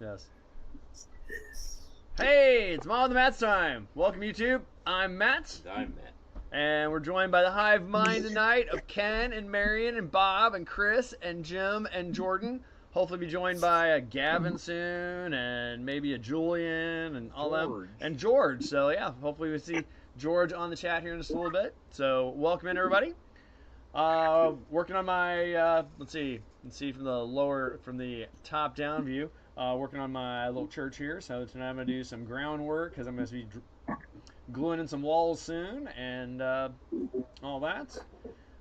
Yes. Hey, it's Mom and the Matt's time. Welcome, YouTube. I'm Matt. I'm Matt. And we're joined by the hive mind tonight of Ken and Marion and Bob and Chris and Jim and Jordan. Hopefully be joined by a Gavin soon and maybe a Julian and all them. And George. So yeah, hopefully we see George on the chat here in just a little bit. So welcome in, everybody. Working on my let's see from the top down view. Working on my little church here. So tonight I'm gonna do some groundwork because I'm gonna be gluing in some walls soon and all that.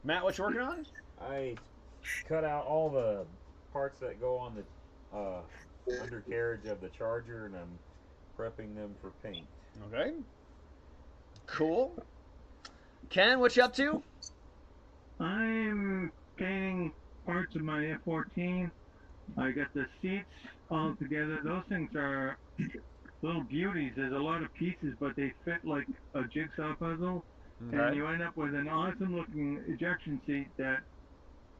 Matt, what you working on? I cut out all the parts that go on the undercarriage of the Charger, and I'm prepping them for paint. Okay. Cool. Ken, what you up to? I'm painting parts of my F-14. I got the seats all together. Those things are little beauties. There's a lot of pieces, but they fit like a jigsaw puzzle. Okay. And you end up with an awesome looking ejection seat that,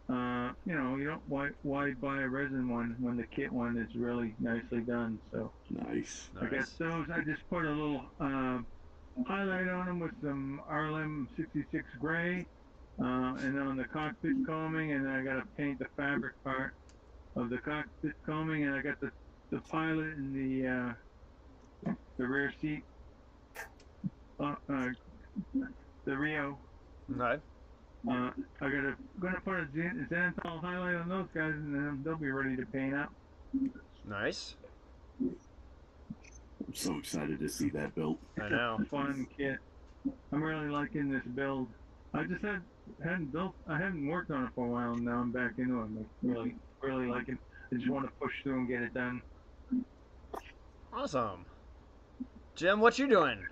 you don't, why buy a resin one when the kit one is really nicely done. So nice. I got those. I just put a little highlight on them with some RLM 66 gray. And on the cockpit combing, and then I got to paint the fabric part of the cockpit combing, and I got the pilot and the rear seat, the Rio. Right. Gonna put a Xanthol highlight on those guys, and then they'll be ready to paint up. Nice. I'm so excited to see that built. I know. Fun kit. I'm really liking this build. I just haven't worked on it for a while, and now I'm back into it. I'm really liking it. I just want to push through and get it done. Awesome. Jim, what you doing?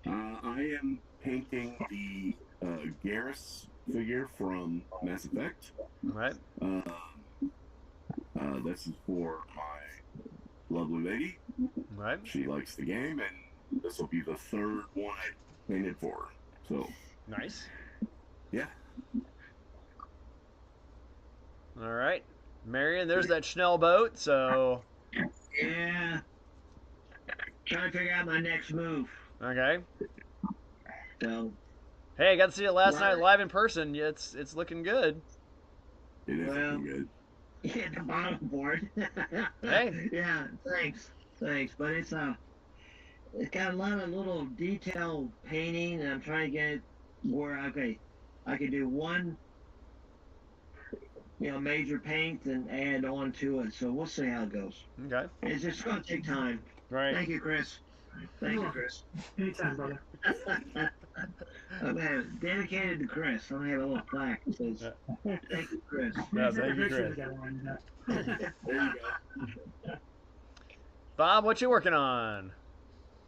I am painting the Garrus figure from Mass Effect. Right. This is for my lovely lady. Right. She likes the game, and this will be the third one I painted for her. So. Nice. Yeah. All right. Marion, there's that Schnell boat, so. Yeah. Trying to figure out my next move. Okay. So. Hey, I got to see it last night live in person. It's looking good. It is looking good. Yeah, the bottom board. Hey. Yeah, thanks. But it's got a lot of little detail painting, and I'm trying to get it where I could do one major paint and add on to it. So we'll see how it goes. Okay. It's just gonna take time. Right. Thank you, Chris. Thank you, Chris. Anytime, brother. I'm dedicated to Chris. I'm gonna have a little plaque that says "Thank you, Chris." Yeah, thank you, Chris. There you go. Bob, what you working on?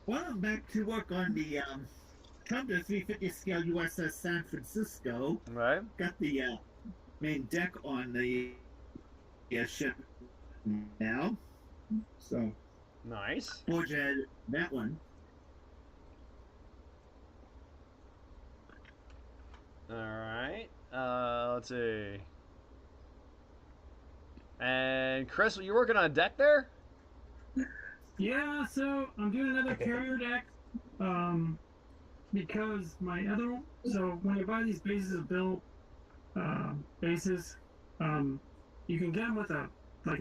Well, I'm back to work on the Tundra 350 scale USS San Francisco. Right. Got the main deck on the ship now. So. Nice. Forged that one. All right. Let's see. And Chris, you working on a deck there? Yeah, so I'm doing another carrier deck, because my other one, so when you buy these bases built, bases, you can get them with a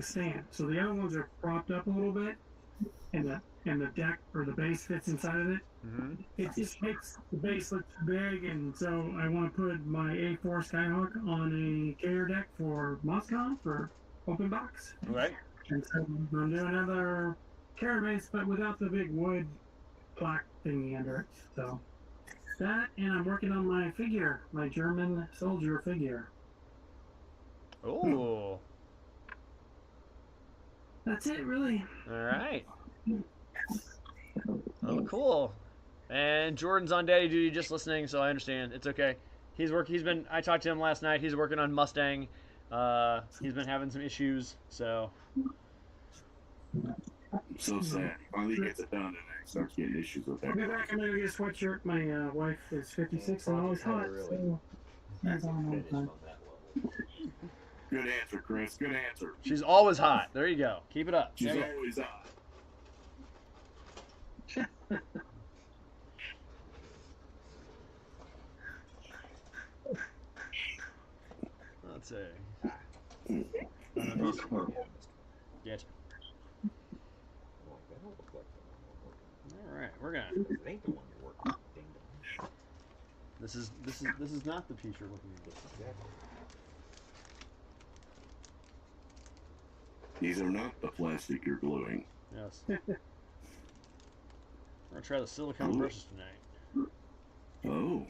stand. So the other ones are propped up a little bit, and the deck or the base fits inside of it. Mm-hmm. It just makes the base look too big, and so I want to put my A4 Skyhawk on a carrier deck for Moscow for open box. Right. And so I'm doing another carrier base, but without the big wood plaque thingy under it. So that, and I'm working on my figure, my German soldier figure. Oh. That's it, really. All right. Oh, cool. And Jordan's on daddy duty, just listening, so I understand. It's okay. I talked to him last night. He's working on Mustang. He's been having some issues, so. I'm so sad. He finally gets it done and then starts getting issues with that. I'll be back. I'm gonna get a sweatshirt. My wife is 56 and always hot, so that's all I'm on time. Good answer, Chris. Good answer. She's always hot. There you go. Keep it up. She's There you go. always Let's see. Get Like, that don't look like the All right, we're gonna. one. It ain't the one you're working on. Ding dong. This is not the piece you're looking at. Exactly. These are not the plastic you're gluing. Yes. We're gonna try the silicone brushes tonight. Oh,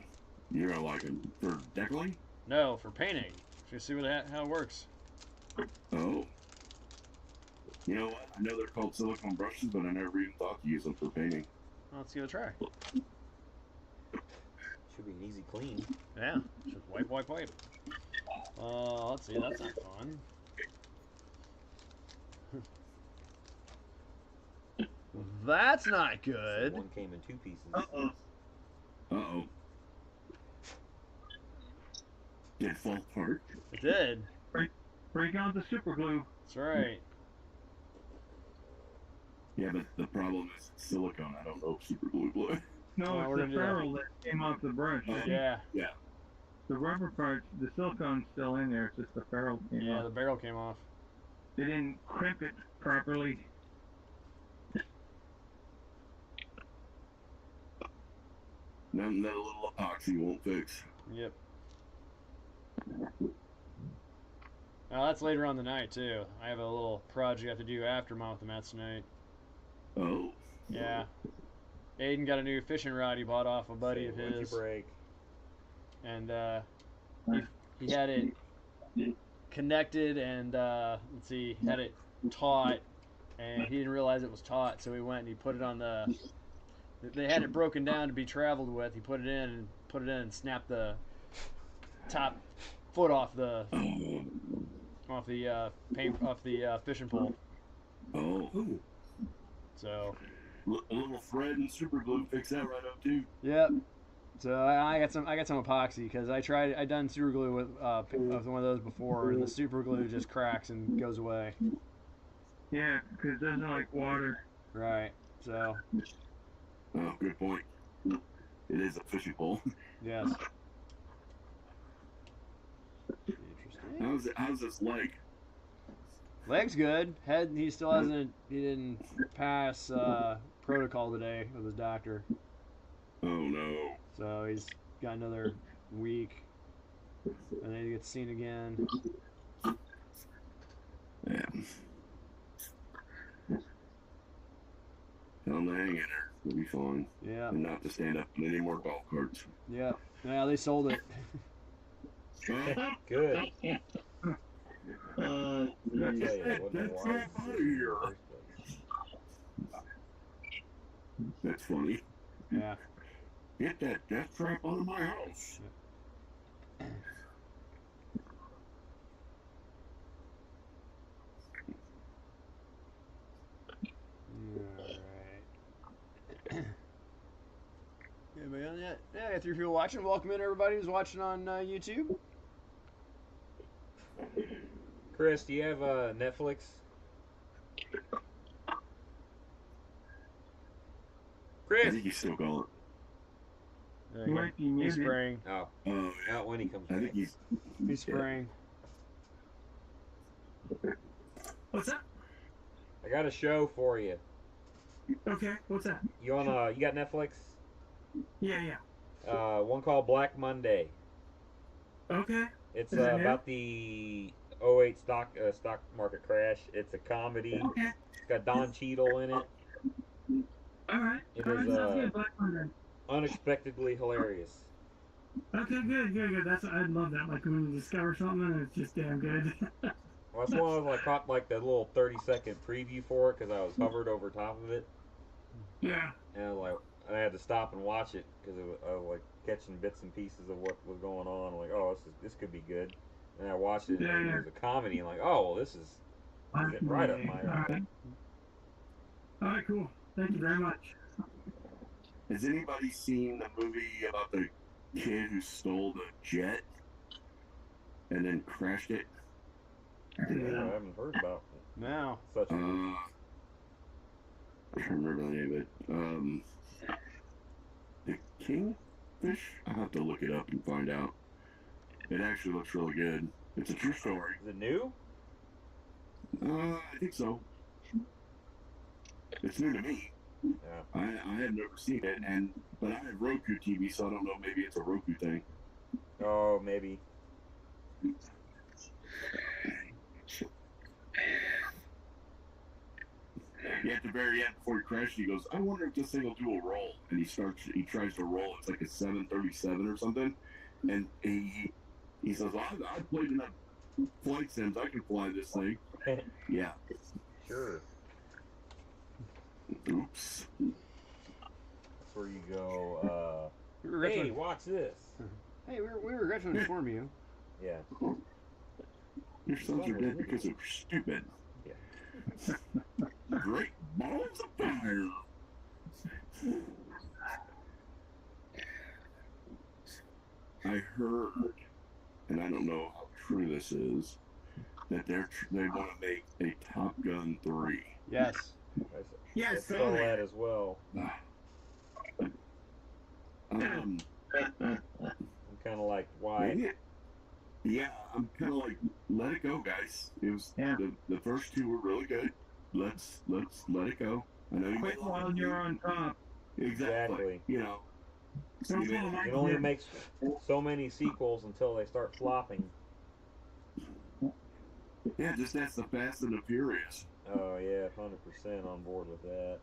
you're like a for deckling? No, for painting. Just see how it works. Oh. You know what? I know they're called silicone brushes, but I never even thought to use them for painting. Well, let's give it a try. Should be an easy clean. Yeah, just wipe. Let's see. That's not fun. That's not good. One came in 2 pieces. Uh-oh. Uh-oh. Did it fall apart? It did. Break out the super glue. That's right. Yeah, but the problem is it's silicone. I don't know if super glue glue. No, we're it's gonna the do that. ferrule that came off the brush. Yeah. The rubber part, the silicone's still in there. It's just the ferrule came Yeah, off. the barrel came off. They didn't crimp it properly. Nothing that a little epoxy won't fix. Yep. That's later on the night too. I have a little project I have to do after Mom with the Mets tonight. Oh. Yeah. Aiden got a new fishing rod he bought off a buddy of What'd his, you break? and he had it connected and let's see, had it taut, and he didn't realize it was taut, so he went and he put it on the. They had it broken down to be traveled with. He put it in and snapped the top foot off the fishing pole. Oh. So. A little thread and super glue fix that right up too. Yep. So I got some epoxy because I done super glue with one of those before, and the super glue just cracks and goes away. Yeah, because it doesn't like water. Right. So. Oh, good point. It is a fishing pole. Yes. Interesting. How's this leg? Leg's good. Head, he still hasn't. He didn't pass protocol today with his doctor. Oh no. So he's got another week, and then he gets seen again. Yeah. Tell him to hang in there. We'll be fine. Yeah. And not to stand up in any more golf carts. Yeah. Yeah. They sold it. Good. Uh, I tell you, it wasn't That's a wise right out of decision in here. the first place. That's funny. Yeah. Get that death trap out of my house. Alright. Anybody on that? Yeah, I got 3 people watching. Welcome in everybody who's watching on YouTube. Chris, do you have Netflix? I Chris! think he's still going. There He you go. might be He's muted. spraying. Oh, Oh, out when he comes I back. think he's. He's spraying. What's that? I got a show for you. Okay, what's that? You got Netflix? Yeah. One called Black Monday. Okay. It's Is it new? about the '08 stock market crash. It's a comedy. Okay. It's got Don Cheadle in it. Alright. It Alright, is, sounds good. Black Monday. Unexpectedly hilarious. Okay, good. I'd love that. Like when you discover something and it's just damn good. Well, that's one I caught like the little 30-second preview for it because I was hovered over top of it, Yeah. and I was like, I had to stop and watch it because I was like catching bits and pieces of what was going on. I'm like, oh, this could be good. And I watched it, and it was a comedy. And like, oh, well, this is right up my alley. Alright, cool. Thank you very much. Has anybody seen the movie about the kid who stole the jet and then crashed it? I haven't heard about No. such a I can't remember the name of it. The Kingfish? I'll have to look it up and find out. It actually looks really good. It's a true story. Is it new? I think so. It's new to me. Yeah. I had never seen it, but I have Roku TV, so I don't know. Maybe it's a Roku thing. Oh, maybe. Yeah, at the very end, before he crashed, he goes, "I wonder if this thing will do a roll." And he tries to roll. It's like a 737 or something, and he says, well, "I've played enough flight sims. I can fly this thing." Yeah. Sure. Oops. That's where you go, We regret hey, to, watch this. hey, we regret to inform you. Yeah. Your sons are dead because they're stupid. Yeah. Great balls of fire. I heard, and I don't know how true this is, that they want to make a Top Gun 3. Yes. Yeah, I so saw that as well. Um, I'm kind of like, why? maybe yeah, I'm kind of like, let it go, guys. It was Yeah. the first two were really good. Let's let it go. I know you Quit made a lot while of you're on top. exactly. You know, Don't you made- follow my It only course. makes so many sequels until they start flopping. yeah, just that's the Fast and the Furious. Oh yeah, 100% on board with that.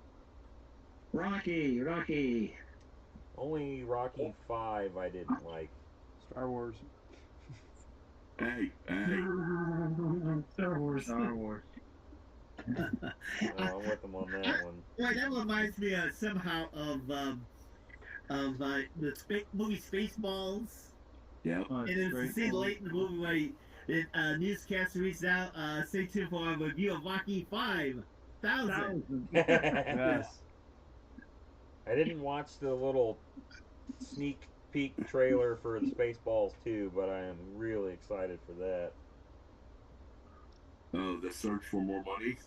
Rocky. Only Rocky 5 I didn't like. Star Wars. Hey, Star Wars. No, I'm with them on that one. Well, that reminds me somehow of the movie Spaceballs. yeah. Oh, And it's it's the great. scene late in the movie where the newscaster reached out, stay tuned for a review of Rocky 5000. Yes. I didn't watch the little sneak peek trailer for the Spaceballs 2, but I am really excited for that. The search for more money.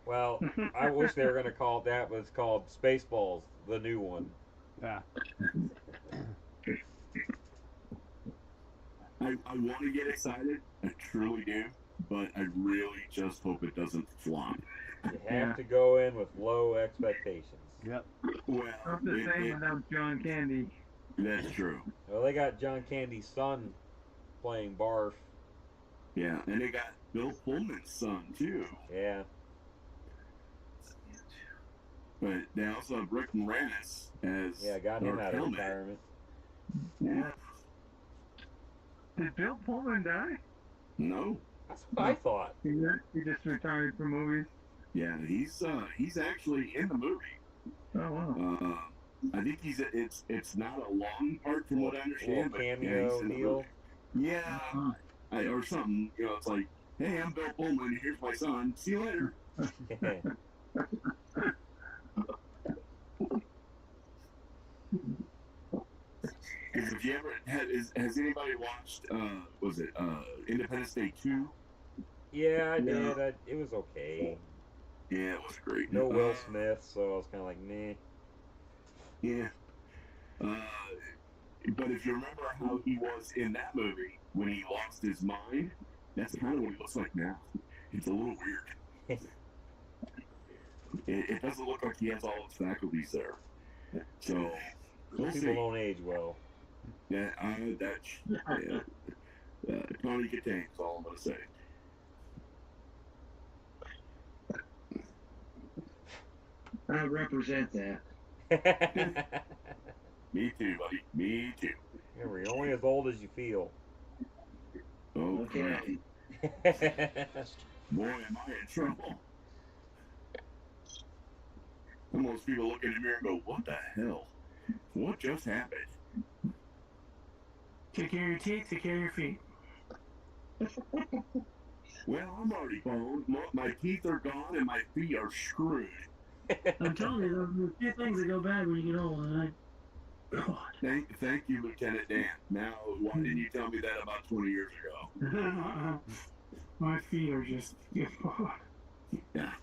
Well, I wish they were going to call it that, but it's called Spaceballs, the new one. Yeah. I want to get excited. I truly do, but I really just hope it doesn't flop. You have to go in with low expectations. Yep. Well, Not the same without John Candy. that's true. Well, they got John Candy's son playing Barf. Yeah, and they got Bill Pullman's son too. Yeah. But they also have Rick Moranis as Yeah, got him Dark out of Helmet. retirement. Yeah. Did Bill Pullman die? No. That's what I thought. He just retired from movies. Yeah, he's actually in the movie. Oh wow. I think it's not a long part from what I understand, but cameo yeah, he's in the deal. movie. Yeah, or something. You know, it's like, hey, I'm Bill Pullman. Here's my son. See you later. If you ever has anybody watched was it Independence Day 2? Yeah, I did. It was okay. Yeah, it was great. No Will Smith, so I was kind of like, meh. Yeah. But if you remember how he was in that movie when he lost his mind, that's kind of what he looks like now. It's a little weird. It doesn't look like he has all his faculties there. So we'll People see. don't age well. Yeah, Tony Katane is all I'm gonna say. I represent that. Me too, buddy. Me too. Remember, you're only as old as you feel. Oh, crap. Boy, am I in trouble. And most people look in the mirror and go, what the hell? What just happened? Take care of your teeth, take care of your feet. Well, I'm already boned. My teeth are gone and my feet are screwed. I'm telling you, there's a few things that go bad when you get old, and God. Thank you, Lieutenant Dan. Now, why didn't you tell me that about 20 years ago? My feet are just. Yeah,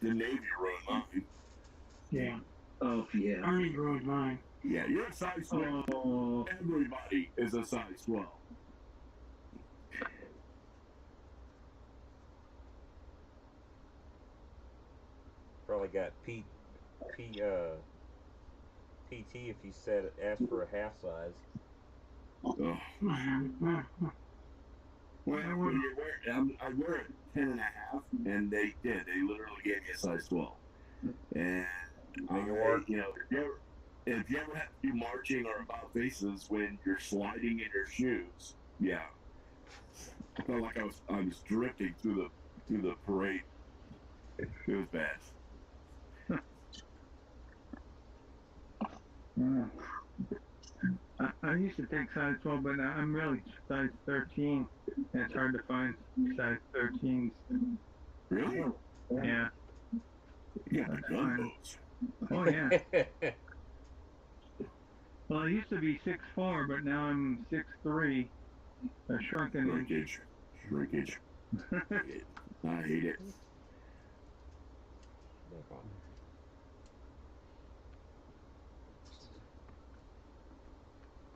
the Navy ruined mine. Yeah. Oh, yeah. Army ruined mine. Yeah, you're a size 12. Oh, Everybody is a size 12. Probably got PT if you asked for a half size. Oh. Well, when you're wearing, I wear a 10 and a half, and they literally gave me a size 12. And Make it work. you know, if you ever have to do marching or about faces when you're sliding in your shoes, yeah, I felt like I was drifting through the parade. It was bad. Yeah. I used to take size 12, but now I'm really size 13. And it's hard to find size 13s. Really? Yeah. Yeah, the gun moves. Oh, yeah. Well, I used to be 6'4", but now I'm 6'3". A shrunken inch. Shrinkage. I hate it.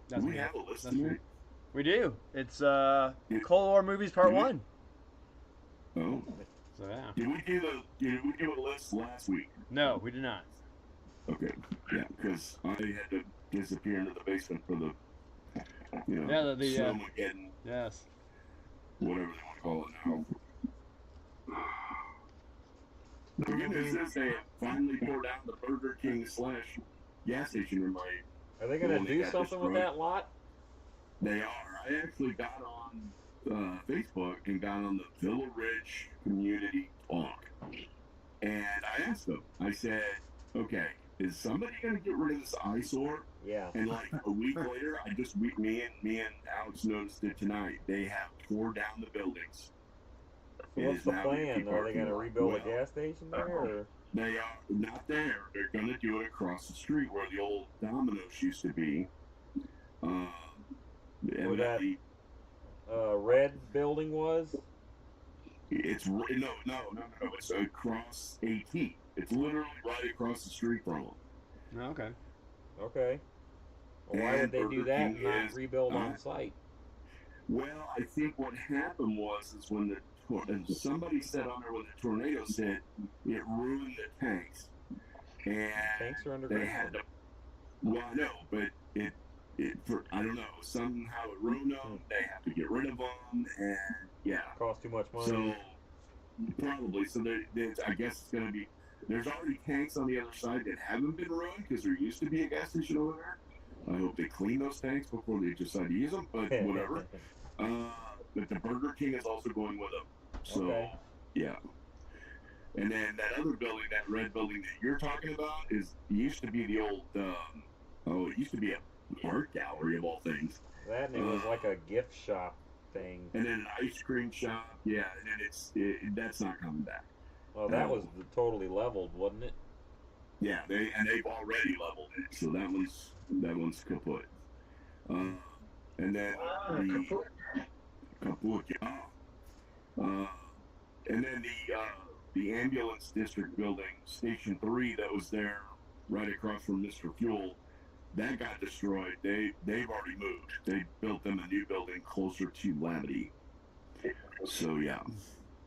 Do we have a list tonight? We do. It's Cold War Movies Part 1. Oh. So, yeah. Did we do a list last week? No, we did not. Okay. Yeah, because I had to disappear into the basement for the, Snowmageddon, yes. whatever they want to call it now. The good news is they finally poured out the Burger King / gas station in my. Are they going to do something with that lot? They are. I actually got on Facebook and got on the Villa Ridge community talk. And I asked them, I said, okay, is somebody going to get rid of this eyesore? Yeah. And like a week later, me and Alex noticed it tonight. They have tore down the buildings. So what's the plan? Are they going to rebuild a gas station there? Or? They are not there. They're going to do it across the street where the old Domino's used to be. Where that red building was? It's no. It's across AT. It's literally right across the street from them. Okay. Okay. Well, why would they do that and not rebuild on site? Well, I think what happened was when somebody said on there when the tornado hit, it ruined the tanks. And tanks are underground. They had to. Well, I know, but I don't know. Somehow it ruined them. They have to get rid of them, and yeah, cost too much money. So probably. So I guess it's going to be. There's already tanks on the other side that haven't been ruined because there used to be a gas station over there. I hope they clean those tanks before they decide to use them, but whatever. But the Burger King is also going with them. So, yeah. And then that other building, that red building that you're talking about, used to be the old, it used to be a art gallery of all things. That and it was like a gift shop thing. And then an ice cream shop, yeah, and then that's not coming back. Well, that was totally leveled, wasn't it? Yeah, they've already leveled it, so that one's kaput. And then kaput, yeah. And then the ambulance district building, Station 3, that was there right across from Mr. Fuel, that got destroyed. They've already moved. They built them a new building closer to Labadee. So yeah.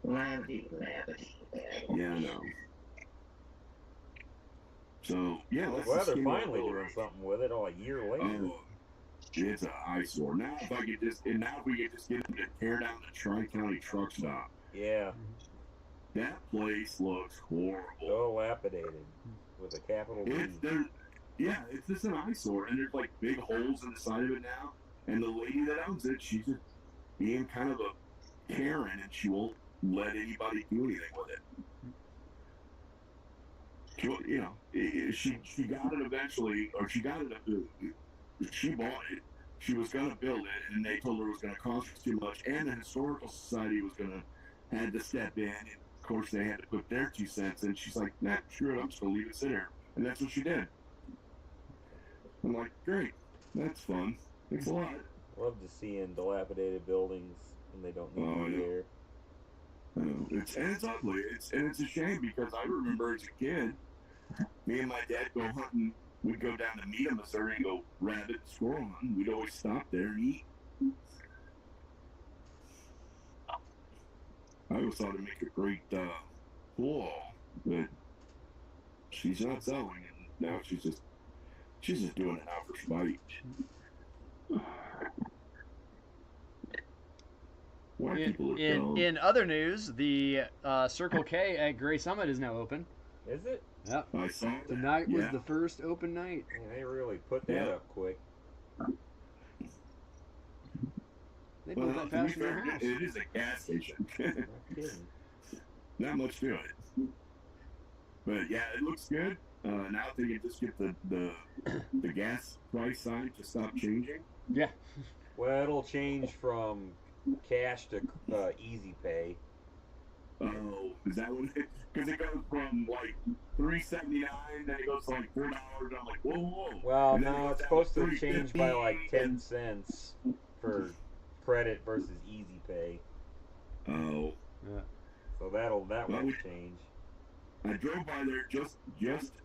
Labadee. Yeah, I know. So yeah, well, they're finally doing something with it all a year later. It's an eyesore. Now if we could just get them to tear down the Tri-County truck stop. Yeah. That place looks horrible. Dilapidated with a capital D. It's just an eyesore, and there's like big holes in the side of it now. And the lady that owns it, she's just being kind of a Karen, and she won't let anybody do anything with it. She got it eventually, or she got it. She bought it. She was going to build it, and they told her it was going to cost too much, and the historical society had to step in. And of course, they had to put their 2 cents in. She's like, "Nah, screw it. I'm just going to leave it sit here," and that's what she did. I'm like, "Great, that's fun. Thanks a lot." Love to see in dilapidated buildings when they don't need to be there. It's ugly. It's a shame because I remember as a kid, me and my dad go hunting. We'd go down to Needham, Missouri, and go rabbit and squirrel hunting. We'd always stop there and eat. I always thought it'd make a great pool hall, but she's not selling, and now she's just doing it out for spite. Why people are dumb. In other news, the Circle K at Gray Summit is now open. Is it? Yep. I saw that. Tonight was the first open night. Man, they really put that up quick. They built that fast in their house. It is a gas station. Not kidding. Not much to it. But yeah, it looks good. Now if they can just get the gas price sign to stop changing. Yeah. Well, it'll change from cash to easy pay. Oh, is that what it? Because it goes from like $3.79, then it goes to like $4. I'm like, whoa. Well, And then no, it goes it's down supposed to $3.50, change by like 10 and- cents for credit versus easy pay. Oh. Yeah. So that Well, won't change. I drove by there just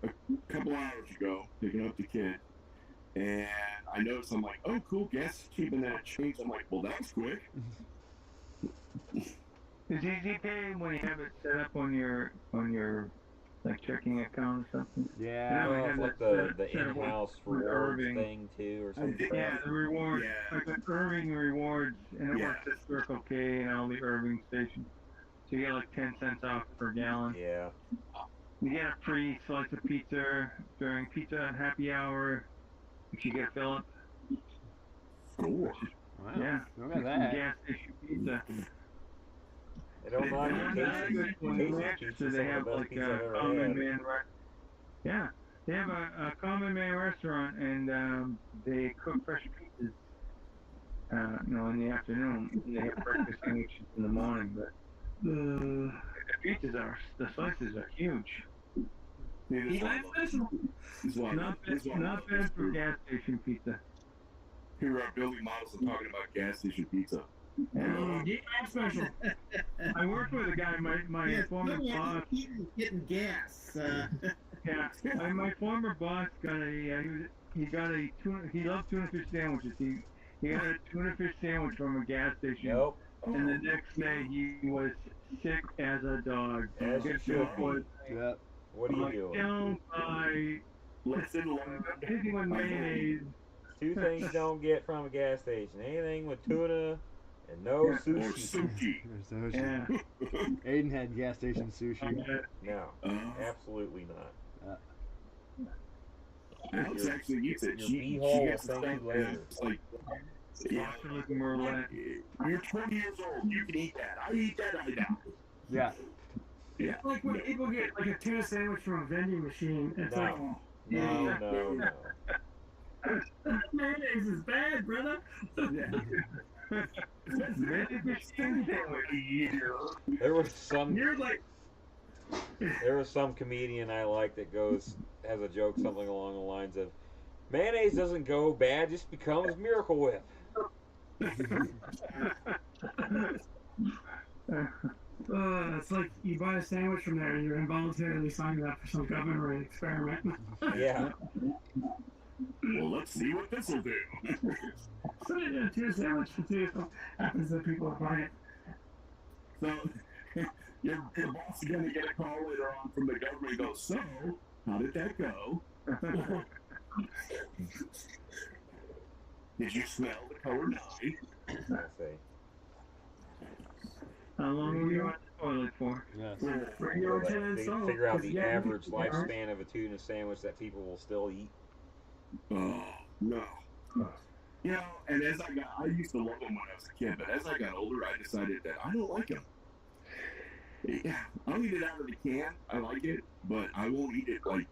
a couple hours ago, picking up the kid, and I noticed, I'm like, oh, cool, gas is cheap, and then it changed. I'm like, well, that was quick. Is Easy Pay when you have it set up on your like checking account or something? Yeah. we Well, have it's that like the set up in-house with rewards Irving. thing too, or something. Yeah, the rewards, Yeah. like the Irving rewards, and it Yeah. works at Circle K and all the Irving stations. So you get like 10 cents off per gallon. Yeah. You get a free slice of pizza during pizza happy hour if you get fill up. Cool. Wow. Yeah. Look at that. Gas station pizza. They don't mind So they have like a common man Yeah, they have a common man restaurant, and they cook fresh pizzas. In the afternoon. And they have breakfast sandwiches in the morning, but the slices are huge. He likes this one. Not bad for gas station pizza. Here are building models and talking about gas station pizza. He likes special. I worked with a guy, my Yeah, former boss. getting gas. Yeah, my former boss got he loved tuna fish sandwiches. He got a tuna fish sandwich from a gas station. Nope. And the next day he was sick as a dog. As you Guess should what be. was- Yep. What are I'm you like, doing? Don't buy Lesson learned. anything with mayonnaise. Two things you don't get from a gas station: anything with tuna and no Or sushi. sushi. There's the Yeah. Aiden had gas station sushi. No, Uh, absolutely not. Alex actually eats it. Your She beehole gets will the thank stuff you and later. it's like, yeah, Like roulette. you're 20 years old. You can eat that. I eat that. I die. Yeah. Yeah. Like when people get like a tuna sandwich from a vending machine, it's like, No. mayonnaise is bad, brother. There was some You're like, comedian I like that has a joke something along the lines of, mayonnaise doesn't go bad, just becomes Miracle Whip. it's like you buy a sandwich from there and you're involuntarily signing up for some government experiment. Yeah. Well, let's see what this will do. Put it in a tuna sandwich and see what happens that people are buying it. So, your boss is going to get a call later on from the government and go, so, how did that go? Did you smell the color 9? I say. How long were you on the toilet for? Yes. Bring your They tin salt, figure out 'cause the yeah, average people- lifespan of a tuna sandwich that people will still eat. Oh, no. You know, and I used to love them when I was a kid, but as I got older, I decided that I don't like them. Yeah, I'll eat it out of the can. I like it, but I won't eat it like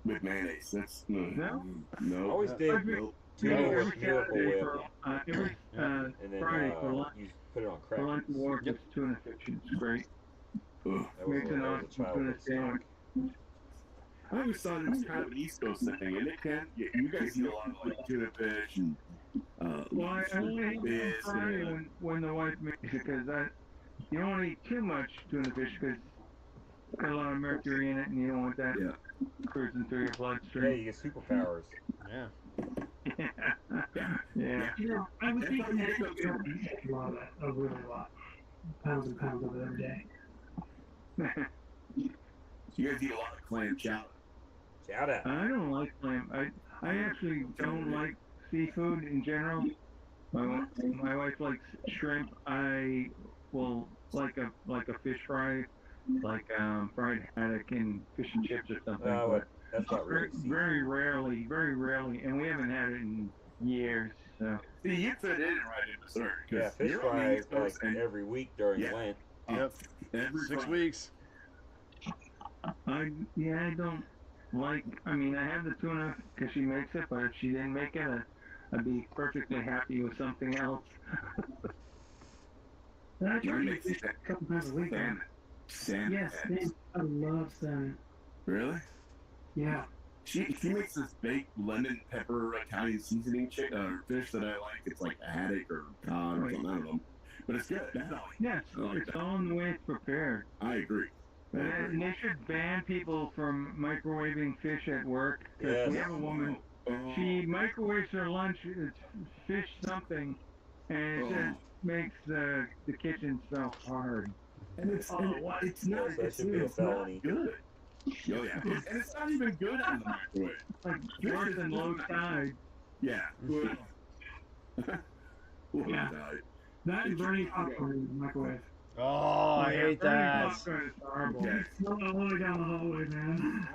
with mayonnaise. That's No? I always Yeah. did Nope. tuna Every with Miracle Saturday Whip, every and then Friday for lunch. you put it on For lunch crackers. and work, it's tuna fish. It's great. Ugh. That was Makes an a awesome tuna childhood sandwich. snack. I always thought it was kind of an East Coast thing, and it can. Yeah, you guys eat a lot of like tuna fish and Well, I only eat it on fish Friday and when the wife makes it, because you don't want to eat too much tuna fish because it's got a lot of mercury in it, and you don't want that cruising through your Yeah, bloodstream. you get superpowers. Yeah. Yeah. You know, I would think that a lot of that, a really lot. Pounds and pounds of it every day. You guys eat a lot of clam chowder. Shout out. I don't like clam. I actually don't like seafood in general. My wife likes shrimp. I will like a fish fry, like fried haddock and fish and chips or something. Well, but that's not really seafood. very rarely, and we haven't had it in years. So. See, you fit in right in dessert. Yeah, fish fry like every week during Lent. Yep. Every 6 Friday. weeks. I don't like. I mean, I have the tuna because she makes it, but if she didn't make it, I'd be perfectly happy with something else. I try to make fish a couple times a week. Salmon. Yes, I love salmon. Really? Yeah. She makes this baked lemon pepper Italian seasoning fish that I like. It's like haddock or cod or something. I don't know. But it's good. Yes, it's all in the way it's prepared. I agree. And they should ban people from microwaving fish at work. Because we have a woman, she microwaves her lunch, it's fish something, and it just makes the kitchen so hard. And it's not. Yes, that should be a felony. Good. Oh yeah. And it's not even good on the microwave. Like worse than low tide. Yeah. Low Yeah. tide. That and burning popcorn in the microwave. Oh, I hate that. Popcorn is horrible. Yeah. Smell it all the way down the hallway, man.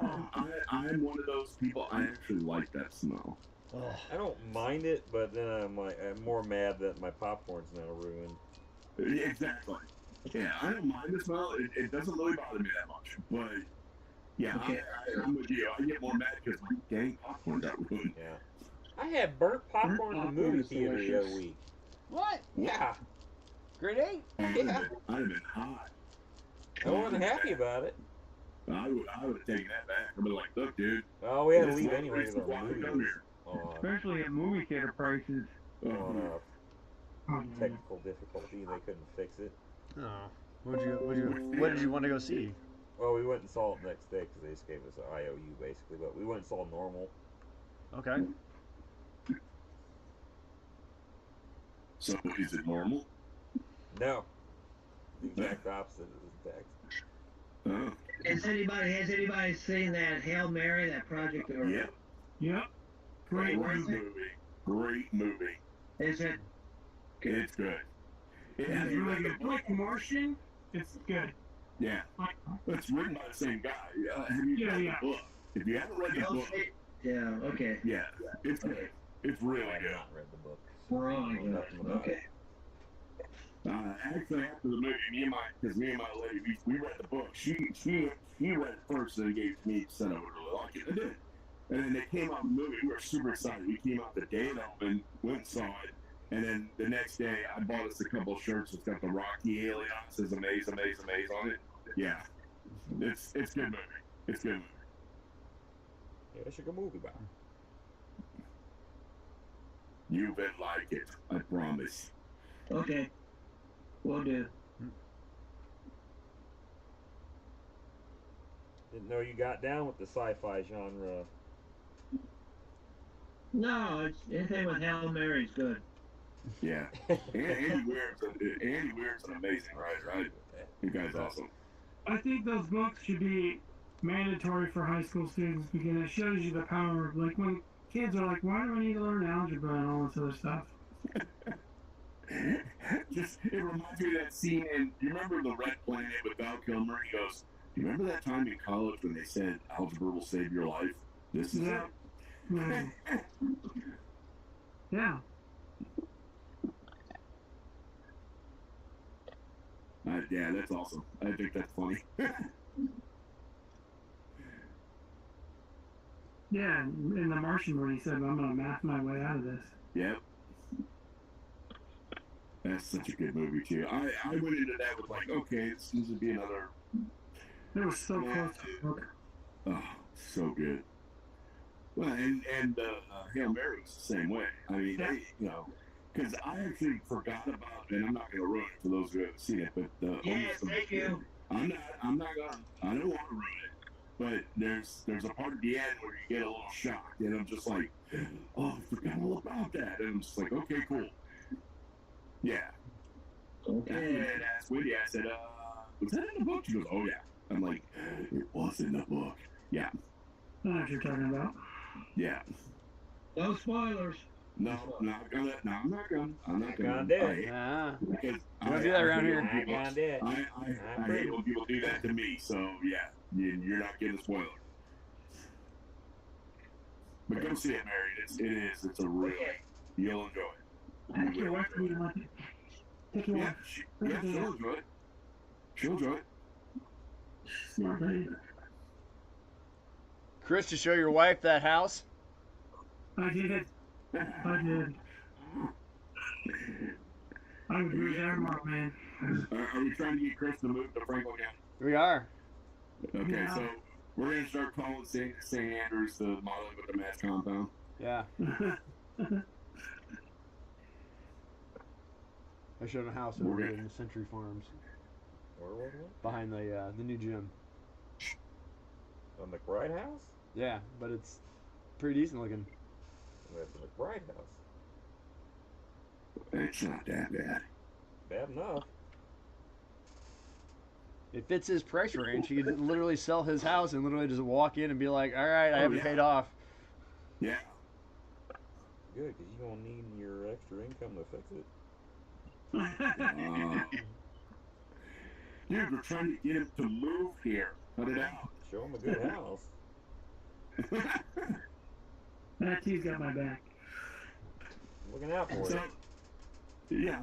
I'm one of those people. I actually like that smell. Oh. I don't mind it, but then I'm more mad that my popcorn's now ruined. Exactly. Yeah, I don't mind the smell. It doesn't really bother me that much. But yeah, Okay. I'm with you. I get more mad because my dang popcorn got ruined. Yeah. I had burnt popcorn in the movie is theater the delicious. other week. What? Yeah. Grade 8? I'd have been hot. I wasn't happy about it. I would have taken that back. I'd been like, look, dude. Oh, we had to this leave one anyway reason because why our I movie come was here. on, Especially at movie theater prices. technical difficulty. They couldn't fix it. Oh. What did you want to go see? Well, we went and saw it next day because they just gave us an IOU basically, but we went and saw normal. Okay. So is it normal? No. The exact opposite is the text. Oh. Has anybody seen that Hail Mary, that project? Or Yep. Yep. Great. Great movie. Great movie. is it? It's good. It has It's really good. Like Martian, it's good. Yeah. It's written by the same guy. Have you read the book? If you haven't read the book, Yeah. Okay. yeah, it's good. It's really I have good. not read the book. Wrong. Nothing about Okay. Actually, after the movie, me and my lady, we read the book. She read it first, and gave it to me, said I would really like it. I did. And then they came out the movie. We were super excited. We came out the day it opened, went and saw it, and then the next day I bought us a couple of shirts. It's got the Rocky alien on it. It says "Amaze, Amaze, Amaze" on it. Yeah, it's good movie. It's good movie. Yeah, it's a good movie, Bob. You will like it. I promise. Okay. Will do. Didn't know you got down with the sci-fi genre. No, it's anything with Hail Mary is good. Yeah. Andy Weir's an amazing writer, right? You guys awesome. I think those books should be mandatory for high school students because it shows you the power of, like, when kids are like, why do I need to learn algebra and all this other stuff? It reminds me of that scene in, you remember The Red Planet with Val Kilmer? He goes, do you remember that time in college when they said algebra will save your life? This is Yeah. Yeah. Yeah. yeah, that's awesome. I think that's funny. Yeah, in The Martian where he said, I'm going to math my way out of this. Yep. That's such a good movie, too. I went into that with like, okay, it seems to be another... It was so close to the book. Oh, so good. Well, and Hail Mary was the same way. I mean, Yeah. because I actually forgot about, and I'm not going to ruin it for those who haven't seen it, but Yes, thank you. I'm not gonna, I don't want to ruin it, but there's a part at the end where you get a little shocked, and I'm just like, oh, I forgot all about that, and I'm just like, okay, cool, yeah. Okay. And I asked Wendy, I said, was that in the book? She goes, oh yeah. I'm like, it was in the book. Yeah, I know what you're talking about. yeah. No spoilers. No, I'm not gonna. No, I'm not gonna. I'm not gonna. Gonna do I it. hate- Yeah. because We don't do that around here. I gonna do it. I hate when people do that to me. So yeah, you're not getting a spoiler. But go see it, Mary. It's a real. You'll enjoy it. Take your wife to the market. Take your Yeah, wife. she'll enjoy it. She'll enjoy it. Smart lady. Chris, to show your wife that house. I did. I did. I would do that tomorrow, man. Are we trying to get Chris to move to Franklin County? We are. Okay, Yeah. so we're gonna start calling St. Andrews the modeling with the mass compound. Yeah. I showed him a house over in the Century Farms Where was it? behind the new gym. The McBride house? Yeah, but it's pretty decent looking. That's the McBride house. It's not that bad. Bad enough. It fits his price range. He could literally sell his house and literally just walk in and be like, all right, I have it paid off. Yeah. Good, because you're going to need your extra income to fix it. Dude, we're trying to get him to move here. Cut it out. Show him a good house. That T's got my back. Looking out for So, you. yeah,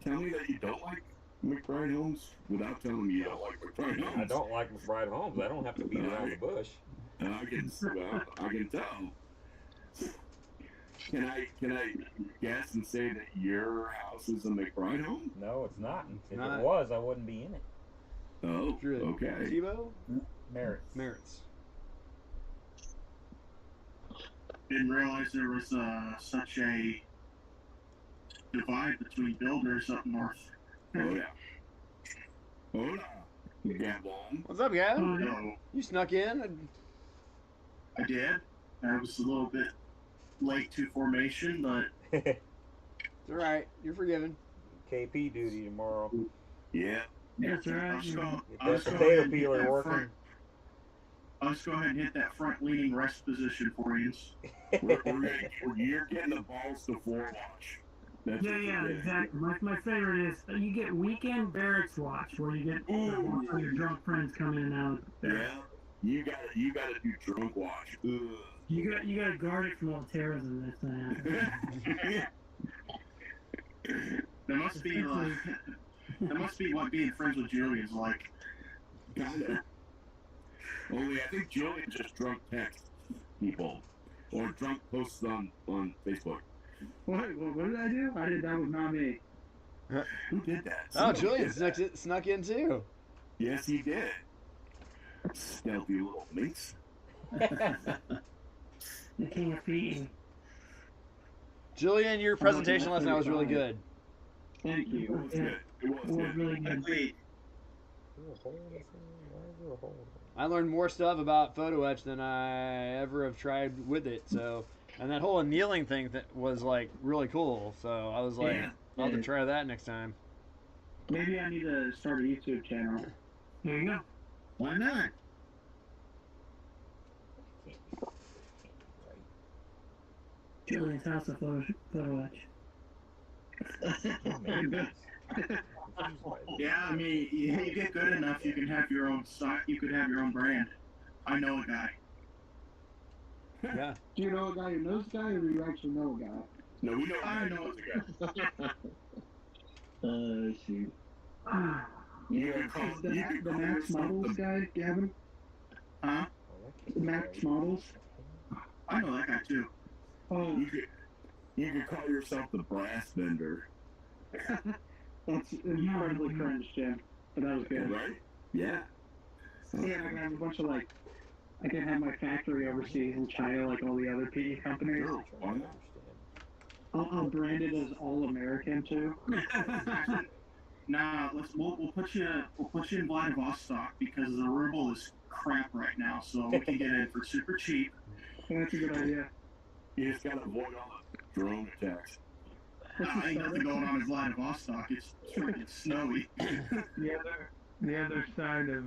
tell me that you don't like McBride Homes without telling me you don't like McBride Homes. I don't like McBride Homes. I don't have to beat around the bush. I can tell. Can I guess and say that your house is a McBride home? No, it's not. If Not. it was, I wouldn't be in it. Oh, Really? okay. Tebow? Merits. Didn't realize there was such a divide between builders up north. Oh yeah. Hola, Gabon. What's up, Gavin? No, You snuck in? I did. I was a little bit late to formation, but It's all right. You're forgiven. KP duty tomorrow. Yeah. That's I'll right. just go, Get I'll that just go potato ahead and hit peeler that working. front. I'll just go ahead and hit that front leaning rest position for you. You're getting the balls to watch. That's Yeah, what yeah, you're getting. exactly. My favorite is you get weekend barracks watch where you get all your drunk friends coming in and out. Yeah. You gotta do drunk watch. Ugh. You gotta guard it from all the terrorism that's gonna happen. That must be like, that must be what being friends with Julie is like. Kinda. Only I think Julian just drunk text people or drunk posts on Facebook. What did I do? I did that with not me. Who did that? Oh, Somebody Julian did that. snuck in too. Yes, he did. Stealthy little minx. The king of feeding. Julian, your presentation last night was really good. Thank It you. was good. It was Well, good. really good. Agreed. Is there a hole in this thing? Why is there a hole in I learned more stuff about photo etch than I ever have tried with it. So, and that whole annealing thing that was like really cool. So I was like, Yeah. I'll have to try that next time. Maybe I need to start a YouTube channel. There you go. Why not? Julian's house of photo etch. Yeah, I mean, you get good enough, you can have your own stock. You could have your own brand. I know a guy. Yeah. Do you know a guy who knows a guy, or do you actually know a guy? No, we know. I know a guy. Shoot. You can call, The, you can the call Max yourself Models guy, Gavin? Huh? The Max Models? I know that guy too. Oh, you can call yourself the brass vendor. that's incredibly cringe, Jim. But that was good. Right? Yeah. Yeah, I can have a bunch of like, I can have my factory overseas in China like all the other PE companies. Sure, why not? I'll brand it as All American too. Nah, we'll put you in Vladivostok because the ruble is crap right now, so we can get in for super cheap. That's a good idea. You just gotta avoid all the drone attacks. Ain't nothing going on in Vladivostok. It's freaking snowy. The other side of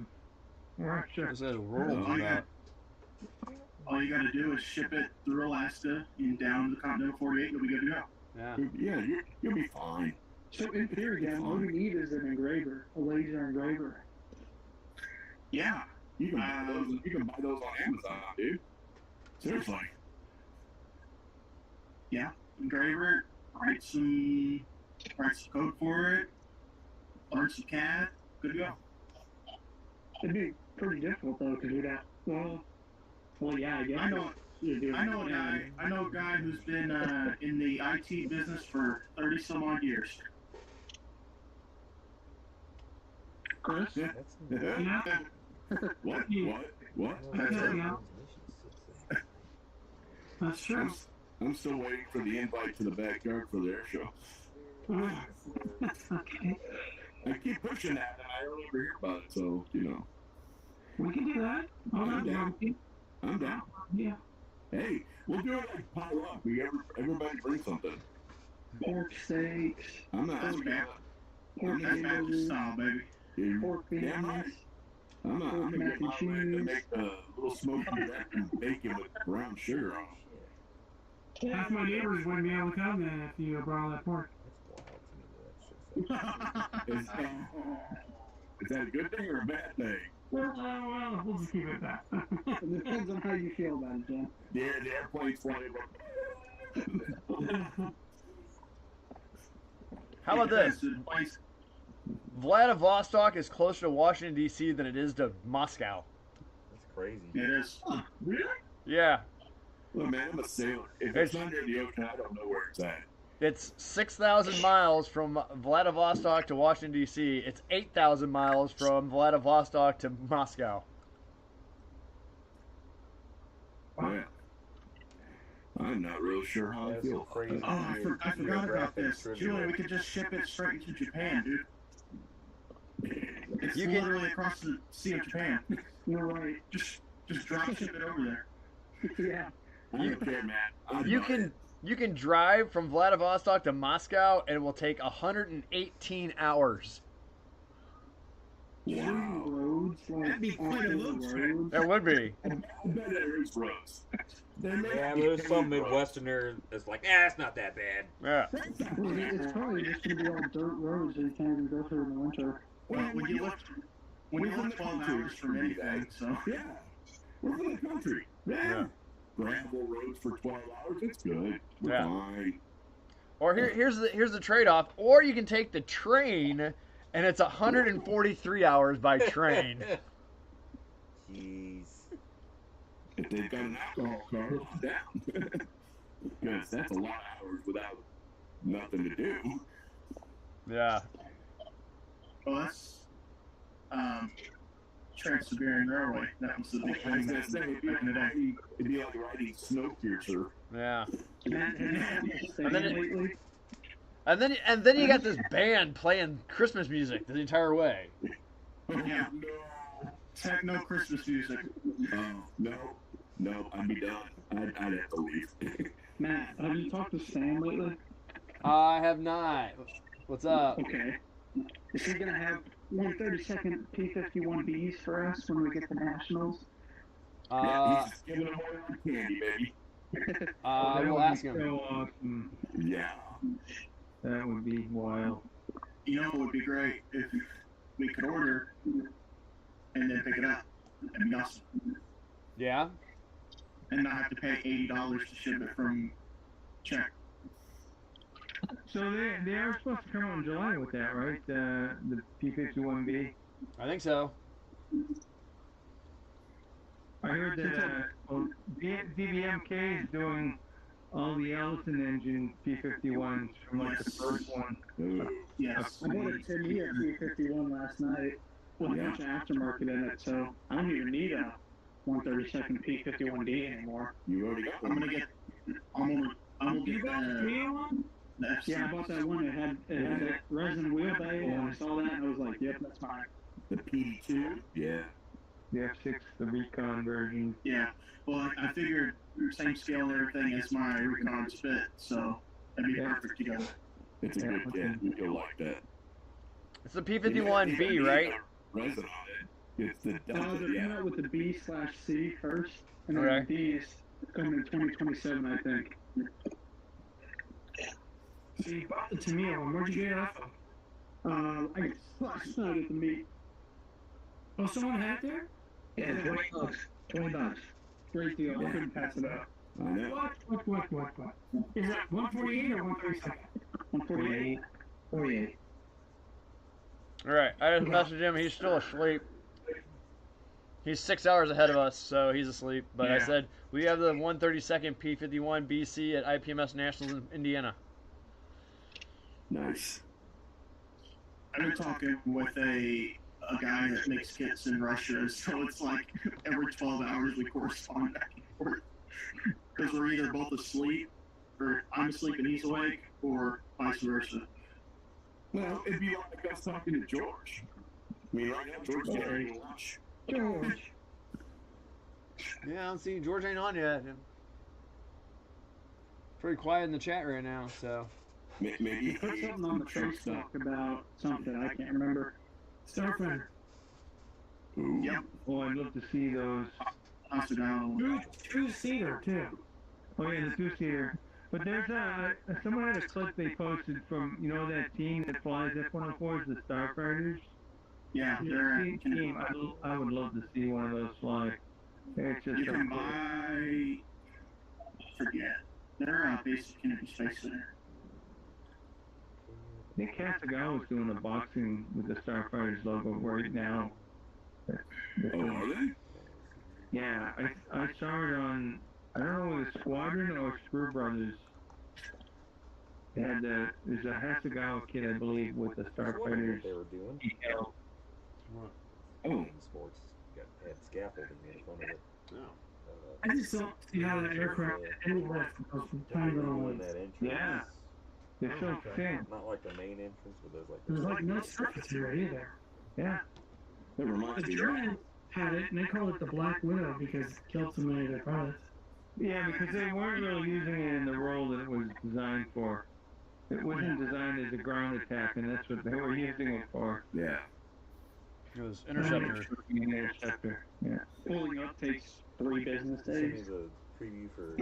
Russia. This is rules about. All you gotta do is ship it through Alaska and down the continental 48, you'll be good to go. Yeah. Yeah, you'll be fine. So in theory, Dan, all you need is an engraver, a laser engraver. Yeah. You can buy those on Amazon, dude. Seriously. Yeah. Engraver, write some code for it, learn some CAD, good to go. It'd be pretty difficult though to do that. Well, yeah, I guess. I know a guy who's been in the IT business for 30 some odd years. Chris? Yeah. What? That's true. I'm still waiting for the invite to the backyard for their show. Okay. I keep pushing that, and I don't ever hear about it. So We can do that. I'm down. Yeah. Hey, we'll do it like pile up. Everybody bring something. Pork steaks, I'm not. That's bad. pork That's Baptist hamburgers, style, baby. pork Damn right. beans. I'm gonna mac get and my way to cheese. make a little smoky jack and bacon with brown sugar on Half my neighbors wouldn't be able to come then if you brought all that pork. it. Is that a good thing or a bad thing? Well, we'll just keep it at that. It depends on how you feel about it, Jen. The airplane's flying. How about this? Vladivostok is closer to Washington, D.C. than it is to Moscow. That's crazy. It is. Really? Yeah. Look, man, I'm a sailor. If it's under the ocean, I don't know where it's at. It's 6,000 miles from Vladivostok to Washington, D.C. It's 8,000 miles from Vladivostok to Moscow. Yeah. I'm not real sure how I That's feel. crazy. Oh, I forgot about this. Julian, we could just ship it straight into Japan, dude. It's You can- literally across the Sea of Japan. You're right. Just drop ship it over there. Yeah. I don't care, man. You can drive from Vladivostok to Moscow, and it will take 118 hours. Wow. Roads, like, That'd be quite a off-road load trip. roads. It would be. I bet there is roads. Yeah, but there's some Midwesterner that's like, it's not that bad. Yeah. Well, it's probably just going to be all dirt roads that you can't even go through in the winter. Well, when you look 12 hours from anything, so. Yeah. We're in the country. Yeah. Gravel roads for 12 hours. It's good. We're Yeah. fine. Or here's the trade-off. Or you can take the train, and it's 143 hours by train. Jeez. If they've got an alcohol card, I'm down. Because that's a lot of hours without nothing to do. Yeah. Well, that's Trans-Siberian Railway. That was the big I was thing gonna say, back in the day. it'd be like riding Snowpiercer. Yeah. Matt, have you been And staying then lately? And then you got this band playing Christmas music the entire way. Yeah. No. Techno Christmas music. Oh, no, I'd be done. I'd have to leave. Matt, have you talked to Sam lately? I have not. What's up? Okay. Is he going to have 132nd P-51Bs for us when we get the Nationals? Yeah, he's just giving away our candy, baby. We'll ask him. So awesome. Yeah. That would be wild. You know, it would be great if we could order and then pick it up. That'd be awesome. Yeah. And not have to pay $80 to ship it from Czech. So they are supposed to come out in July with that, right? The P-51B. I think so. I heard that DBMK is doing all the Ellison engine P-51s from like the first one. Ooh. Yes. I bought a 10-year P-51 last night with a bunch of aftermarket in it, so I don't even need a 132nd P-51D anymore. You already got I'm one. gonna I'm gonna You get got the Kia one? the F6. Yeah, I bought that one. It had that resin wheelbase, and I saw that, and I was like, yep, that's mine. The PD2? Yeah. The F6, the Recon version. Yeah. Well, I figured same scale and everything as my Recon Spit, so that'd be perfect together. It's a good kit. You'll like that. It's the P51B, right? Resin on it. It's the They're Delta. coming out with the B/C first, and then Okay. the D is coming in 2027, I think. So you bought the Tamiya one. Where'd you get it off of? I last night at the meet. Oh, someone had it there? Yeah, $20. $20. Great deal. I couldn't pass it up. I know. What? Is it 148 or 132? 148. 48. All right, I just messaged him. He's still asleep. He's 6 hours ahead of us, so he's asleep. But I Yeah. said, we have the 132nd P51 BC at IPMS Nationals in Indiana. Nice. I've been talking with a guy that makes kits in Russia, so it's like every 12 hours we correspond back and forth. Because we're either both asleep, or I'm asleep and he's awake, or vice versa. Well, it'd be like us talking to George. I mean, right now, George's getting ready to watch. George. Yeah, I don't see George ain't on yet. Pretty quiet in the chat right now, so. Maybe He put something on the Facebook about something I can't remember. Starfighter. Ooh. Yep. Oh, I'd love to see those. Occidental. Two-seater, too. Oh yeah, the two-seater. But there's someone had a clip they posted from, you know, that team that flies F-104s, the Starfighters. Yeah, they're Team, I would love to see one of those fly. It's just you so can cool. buy. Forget. They're basic Kennedy Space Center. I think Kasagawa's doing a boxing with the Starfighters logo right now. Oh, are they? Yeah, I saw it on, I don't know whether Squadron or Screw Brothers. They had there's a Hasagawa kid, I believe, with the I was wondering Starfighters. what they were doing. decal. Oh. Sports had scaffolding in front of it. No. I just don't see how that aircraft had any lift with those tiny little Doing ones. that entrance. Yeah. They're so thin. Not like the main entrance, but there's like. There's like no surface here either. Yeah. That reminds The me. Germans had it, and they called it the Black Widow because it killed so many of their pilots. Yeah, because they weren't really using it in the role that it was designed for. It wasn't designed as a ground attack, and that's what they were using it for. Yeah. It was Interceptor. An interceptor. Yeah. Pulling up takes 3 business Send me days. the preview for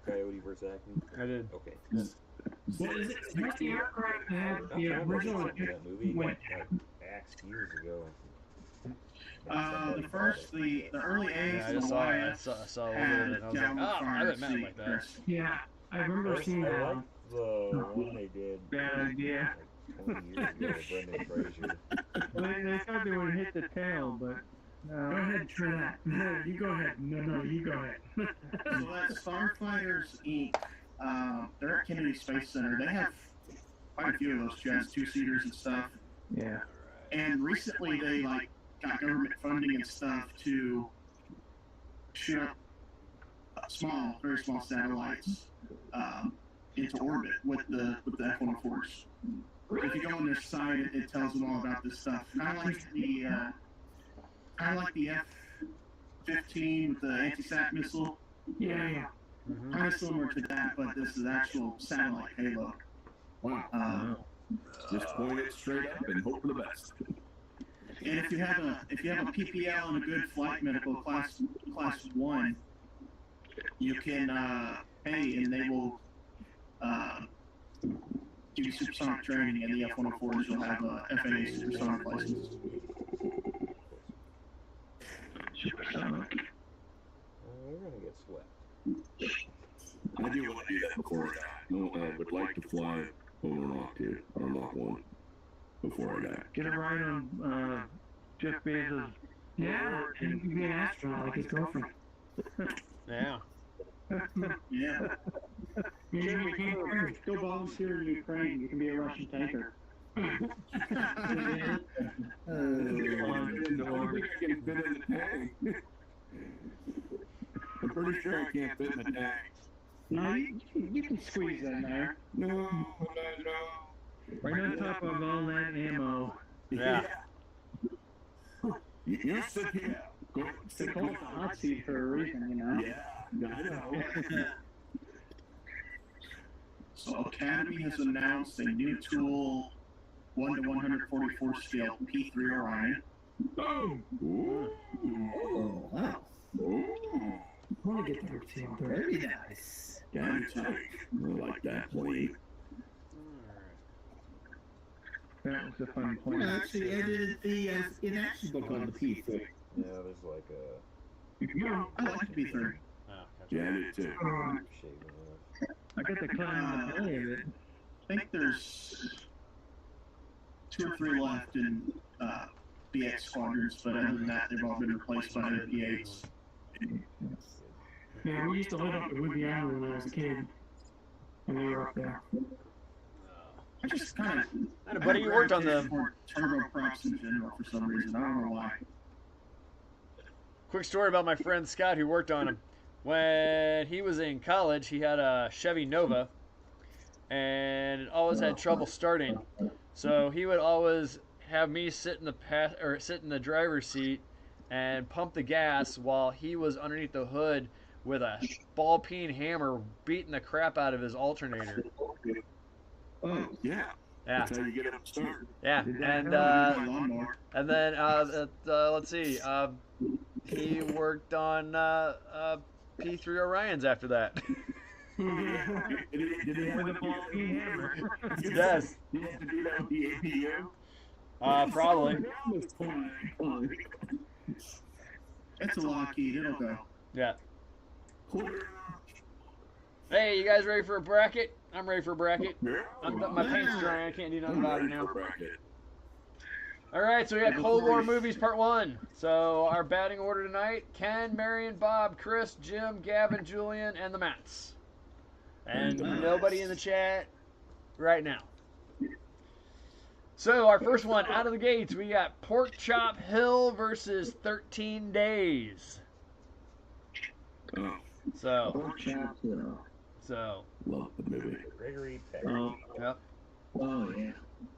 Coyote versus Acme. I did. Okay. Well, is that the aircraft that had I'm the trying to original watch that movie went like Axe years ago. The early A's Yeah, I and just the saw it. I YS saw a little bit of it. I was like, downward oh, I fire didn't meant it seat, like that. Chris. Yeah, I remember seeing I that like one. the one they did Bad idea. like 20 years ago with Brendan Fraser. They thought they would hit the tail, but Go ahead and try that. No, you go ahead. No, you go ahead. So that's Starfighters Inc. They're at Kennedy Space Center. They have quite a few of those jazz two-seaters and stuff. yeah. And recently they like got government funding and stuff to shoot up very small satellites into orbit with the F-104s. If you go on their site, it tells them all about this stuff. Kind of like the F-15 with the anti-sat missile. Yeah. Kind of similar to that, but this is actual satellite payload. Wow. Just point it straight up and hope for the best. And if you have a PPL and a good flight medical class 1, you can pay and they will give you supersonic training, and the F-104s will have a FAA supersonic license. Supersonic. We're gonna get swept. I do want to do that before I die. I would like to fly over an octave or Mach 1 before I die. Get a ride on Jeff Bezos. Yeah, and you can be an astronaut like his girlfriend. Yeah. Yeah. You can't Go volunteer in Ukraine. You can be a Russian tanker. I don't think I can fit in the tank. I'm pretty sure I can't fit in the tank. No, you can squeeze that in there. No. Right on top of all that ammo. Yeah. You sit here. Go They sit call it the hot seat for a reason, you know. Yeah, I know. So Academy has announced a new tool, 1 to 144 scale P3 Orion. Ooh. Oh, wow. Ooh. I want to get that routine. Very nice. Yeah, I like that plate. That was a fun Well, point. actually edited the in-action book on the P3. Yeah, there's like a I like the P3. Yeah, I did too. shaving it. I got the clown on the belly of it. I think there's 2 or 3 left in BX squadrons, but other than that, they've all been replaced by the P8s. Yeah, we used to live up at Whidbey Island when I was a kid. And we were up there. I just kind of. I had a buddy who worked on the. turboprops in general for some reason. I don't know why. Quick story about my friend Scott who worked on him. When he was in college, he had a Chevy Nova, and it always had trouble starting. So he would always have me sit in the driver's seat and pump the gas while he was underneath the hood with a ball-peen hammer beating the crap out of his alternator. Oh, yeah. Yeah, That's how you get it started. yeah, and then let's see, he worked on P3 Orions after that. Did he have the ball-peen hammer? Yes. You have to do that with the APU? Probably. It's a Lockheed. It'll go. Yeah. Hey, you guys ready for a bracket? I'm ready for a bracket. My paint's dry. I can't do nothing about it now. All right, so we got Cold War movies part 1. So our batting order tonight: Ken, Marion, Bob, Chris, Jim, Gavin, Julian, and the Mats. And nobody in the chat right now. So our first one out of the gates, we got Pork Chop Hill versus 13 Days. Oh, So, love the movie. Gregory Peck. yep. Oh, yeah.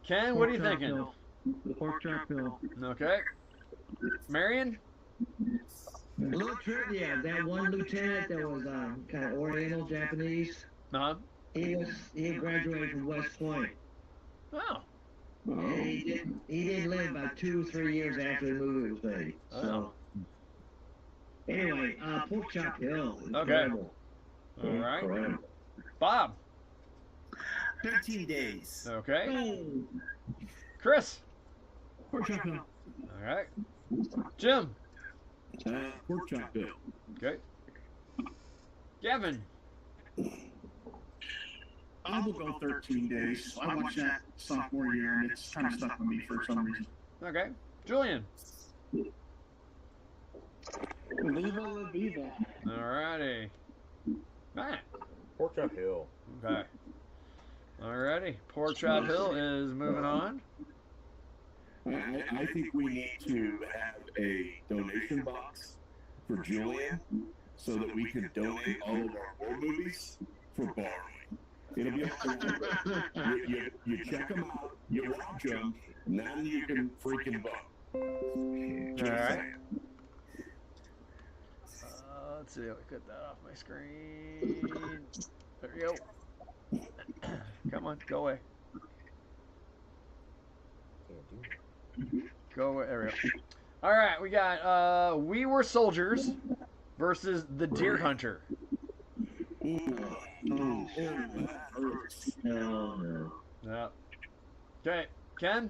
Ken, what are you thinking? The pork chop hill. Okay. Marion? A little trivia. That one lieutenant that was kind of Oriental Japanese, Uh-huh. he graduated from West Point. Oh. And he didn't live about 2-3 years after the movie was made. So anyway, Pork Chop Hill. Incredible. All right. Incredible. Bob? 13 Days. Okay. Chris? Pork chop hill. All right. Jim? Pork chop bill. Okay. Gavin? I will go 13 days. I watched that sophomore year, and it's kind of stuck with me for some reason. Okay. Julian? Viva la Viva. All righty. Matt? Pork Chop Hill. Okay. All righty. Pork Chop Hill is moving on. I think we need to have a donation box for Julian so that we can donate all of our war movies for borrowing. It'll be you check them out, you watch them, now you can freaking vote. All right. Let's see. I'll cut that off my screen. There you go. Come on, go away. Go away. There we go. All right, we got We Were Soldiers versus The Deer Hunter. No. Yeah. Okay, Ken.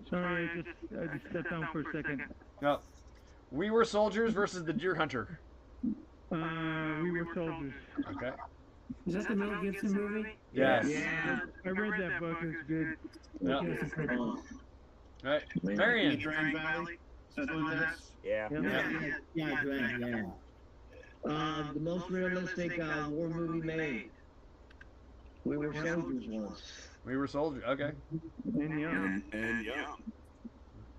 Sorry, I just stepped down for a second. No. We Were Soldiers versus The Deer Hunter. We Were Soldiers. Okay. Is that the Mel Gibson movie? Yes. Yeah. I read that book. It's good. Yep. Yes, it's good. All right. Marion. Drag Valley. Is that what it is? Yeah. Yeah. The most realistic war movie made. We Were Soldiers once. We Were Soldiers. Okay. And young. And young.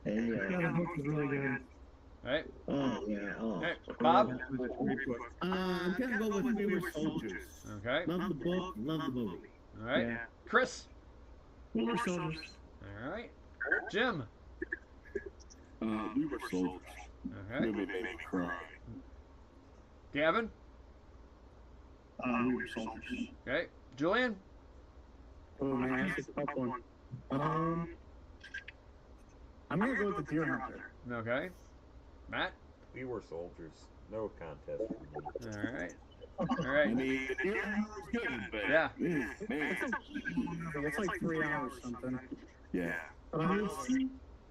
And Yeah, the book was really good. All right. Oh yeah. Oh. All right. Bob. I'm gonna go with We Were Soldiers. Okay. Love the book, love the movie. All right. Yeah. Chris. We Were Soldiers. All right. Jim. We Were Soldiers. Okay. Movie made me cry. Gavin. We Were Soldiers. Okay. Julian. Oh man, that's a tough one. I'm gonna go with the Deer Hunter. Okay. Matt. We Were Soldiers. No contest for me. All right. All I right. mean, it was good, but Yeah. man, It's like 3 hours something. yeah.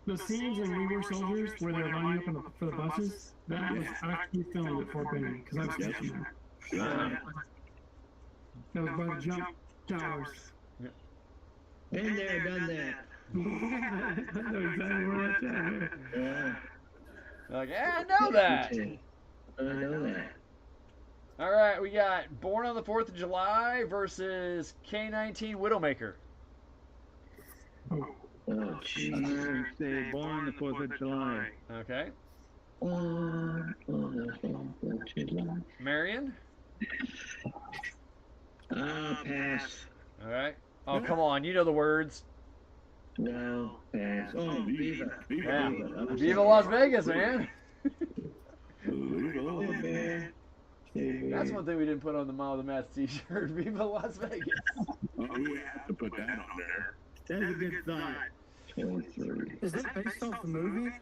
The scenes in We Were Soldiers where they're lining up for the buses, that was actually filmed at Fort Benning because I was teaching there. Yeah. That was by the jump towers. Been there, done that. I know exactly where that's at. Yeah. Like, yeah, I know that. I know that. All right, we got Born on the 4th of July versus K-19 Widowmaker. Oh, jeez. Say Born the 4th of July. Okay. Born on the 4th of July. Marion. Pass. All right. Oh, come on. You know the words. No, pass. Oh, Viva. Yeah. Viva. Viva Las Vegas, man. Man. That's one thing we didn't put on the Mile of the Mats t-shirt. Viva Las Vegas. Oh, we have to put that on there. That's a good thought. 23. Is that based off the movie,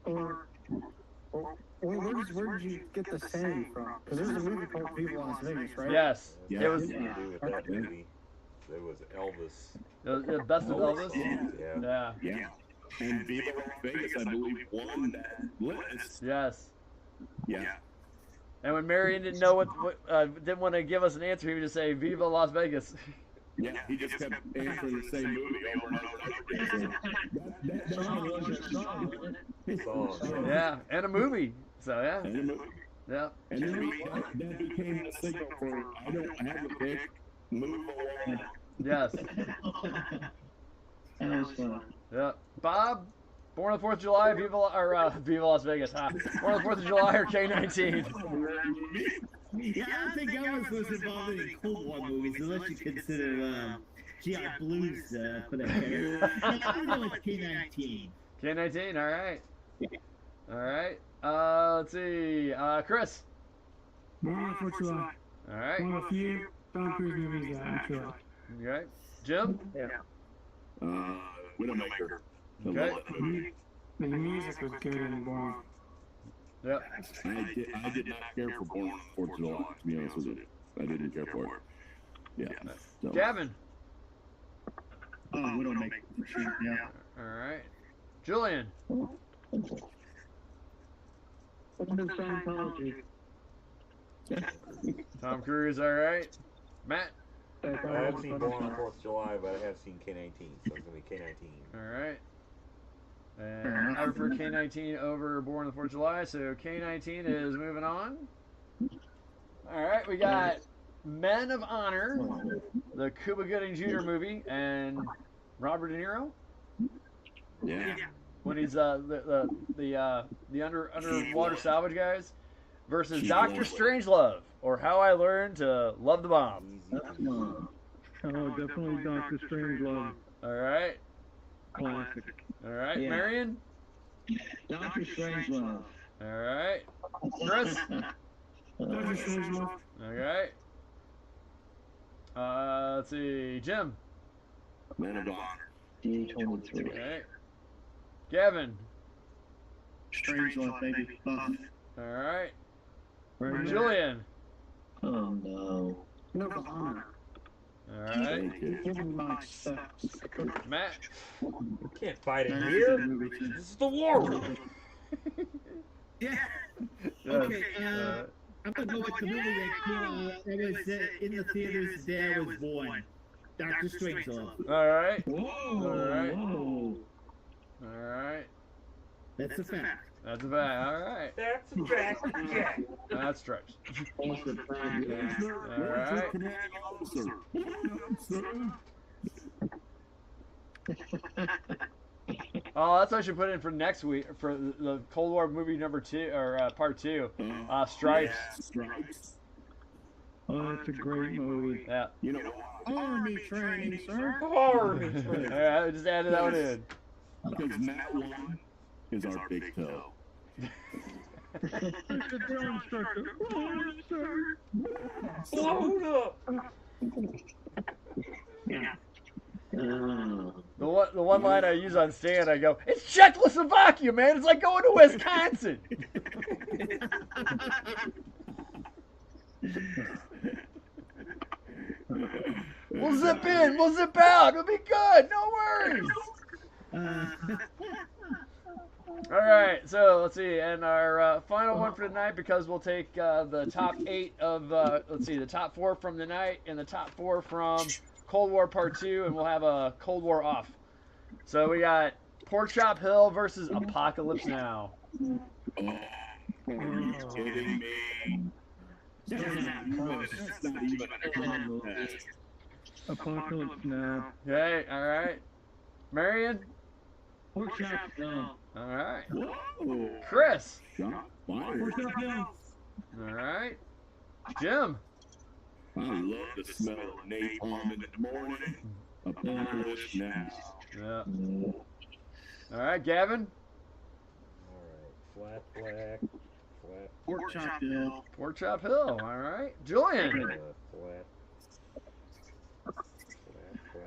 or where did you get the saying from? Because there's a movie called Viva Las Vegas, right? Yes. Yeah. It was Nothing to do with that movie. It was Elvis. the best of Elvis. Yeah. Yeah. Yeah. And Viva Las Vegas, I believe, won that list. Yes. Yeah. And when Marion didn't know didn't want to give us an answer, he would just say Viva Las Vegas. Yeah, he just kept answering the same movie over and over and over again. So Song was a song, wasn't it? Song. Yeah, and a movie. So yeah. and then that became the signal for I don't have a pick, move along. Yes. That was fun. Yeah. Bob, Born on the 4th of July, Viva Las Vegas. Huh? Born on the 4th of July or K-19? Yeah, I don't think I was involved in any Cold War movies unless you consider GI Blues for that area. I'm going with K-19. K-19, all right. All right. Let's see. Chris. Born on the 4th of July. All right. One of the few Tom Cruise movies that I actually like. Okay. Jim. Widowmaker. Okay. The music was good and Born. Yep. I did not care for Born on the 4th of July, to be honest with you. I didn't care for it. Yeah. So. Gavin. Widowmaker for sure. Yeah. All right. Julian. Scientology. Tom Cruise, all right. Matt. I have seen Born on the 4th of July, but I have seen K-19, so it's going to be K-19. All right. And I prefer K-19 over Born on the 4th of July, so K-19 is moving on. All right, we got Men of Honor, the Cuba Gooding Jr. movie, and Robert De Niro. Yeah. When he's the underwater salvage guys versus Dr. Strangelove, or How I Learned to Love the Bomb. Oh, definitely Dr. Strangelove. All right. Classic. All right, Yeah. Marion. Dr. Strangelove. All right, Chris. Dr. Strangelove. All right. Let's see, Jim. Man of Honor. D23. Okay. Gavin. Strangelove, baby. Buff. All right. Right. Julian. Oh no. No honor. All right. Thank you. Give him my steps. Matt. Can't fight it Man, that's a here. good movie, too. This is the war. Yeah. Okay, I'm going to go with the movie that was in the theaters the day I was born. Dr. Strangelove. All right. Whoa. All right. Whoa. All right. That's a fact. That's a fact. All right. That's a fact. Yeah. That's stretched. That's the plan, yeah. All right. Commanding officer. Oh, that's what I should put in for next week for the Cold War movie number 2 or part 2. Stripes. Yeah, Stripes. Oh, that's a great movie. Yeah. You know, Army training, sir. Army Yeah, I just added that one in. because Matt 1 is our big toe. Hold up. The one line I use on Stan, I go, "It's Czechoslovakia, man. It's like going to Wisconsin." We'll zip in, we'll zip out. It'll be good. No worries. All right, so let's see, and our final one for tonight, because we'll take the top 8 of the top 4 from the night and the top 4 from Cold War Part 2, and we'll have a Cold War off. So we got Pork Chop Hill versus Apocalypse Now. Kidding me. That's not even a contest. Apocalypse Now. Okay, all right. Marion? Pork Chop Hill. All right. Whoa. Chris? Shot fired. Pork Chop Hill. All right. Jim? I love the smell of napalm in the morning. Apocalypse Now. Yeah. All right, Gavin? All right, flat black, flat. Pork chop hill. Pork Chop Hill. All right. Julian? Flat.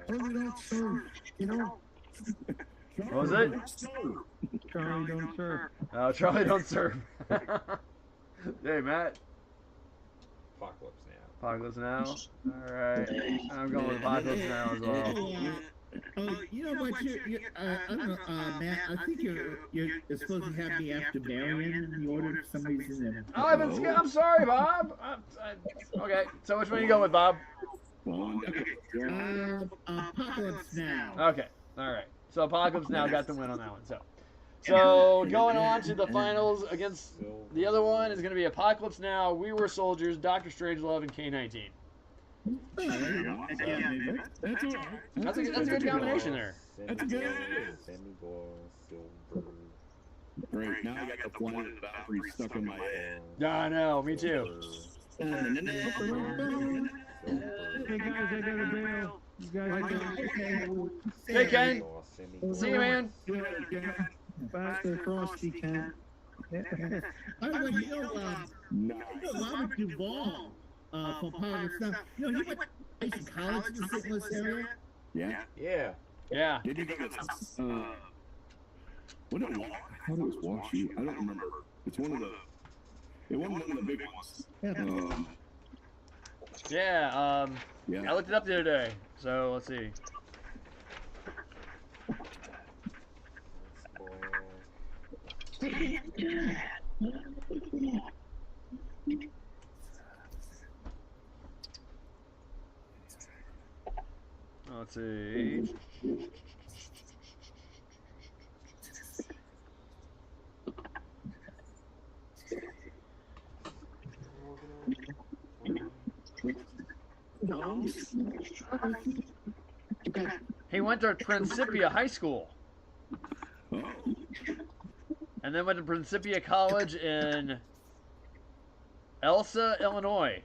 Charlie don't serve, you know? What was it? Charlie don't serve. Oh, Charlie don't serve. Hey, Matt. Apocalypse Now. Apocalypse Now. All right. I'm going with Apocalypse Now as well. You know what? I don't know, Matt. I think you're supposed to have me after Marion in the order for some reason. Oh, I'm sorry, Bob. Okay, so which one you go with, Bob? Apocalypse Now. Okay, all right. So Apocalypse Now got the win on that one. So going on to the finals against the other one is going to be Apocalypse Now, We Were Soldiers, Dr. Strangelove, and K-19. That's a good combination there. That's a good. Semi-glow, silver. Great. Now I got the one in the Valkyrie stuck in my head. Yeah, I know. Me too. Hey guys, I gotta bail. You guys go. Hey, Ken. See you, man. Back to Frosty, Ken. By the way, Robert Duvall from Apocalypse Now. You know, he went to college in the St. Louis area. Yeah. Yeah. Yeah. Did you go to what did it was? I thought it was Washi. I don't remember. It's one of the. It wasn't one of the big ones. Yeah. Yeah. I looked it up the other day. So let's see. Let's see. He went to Principia High School. And then went to Principia College in Elsa, Illinois.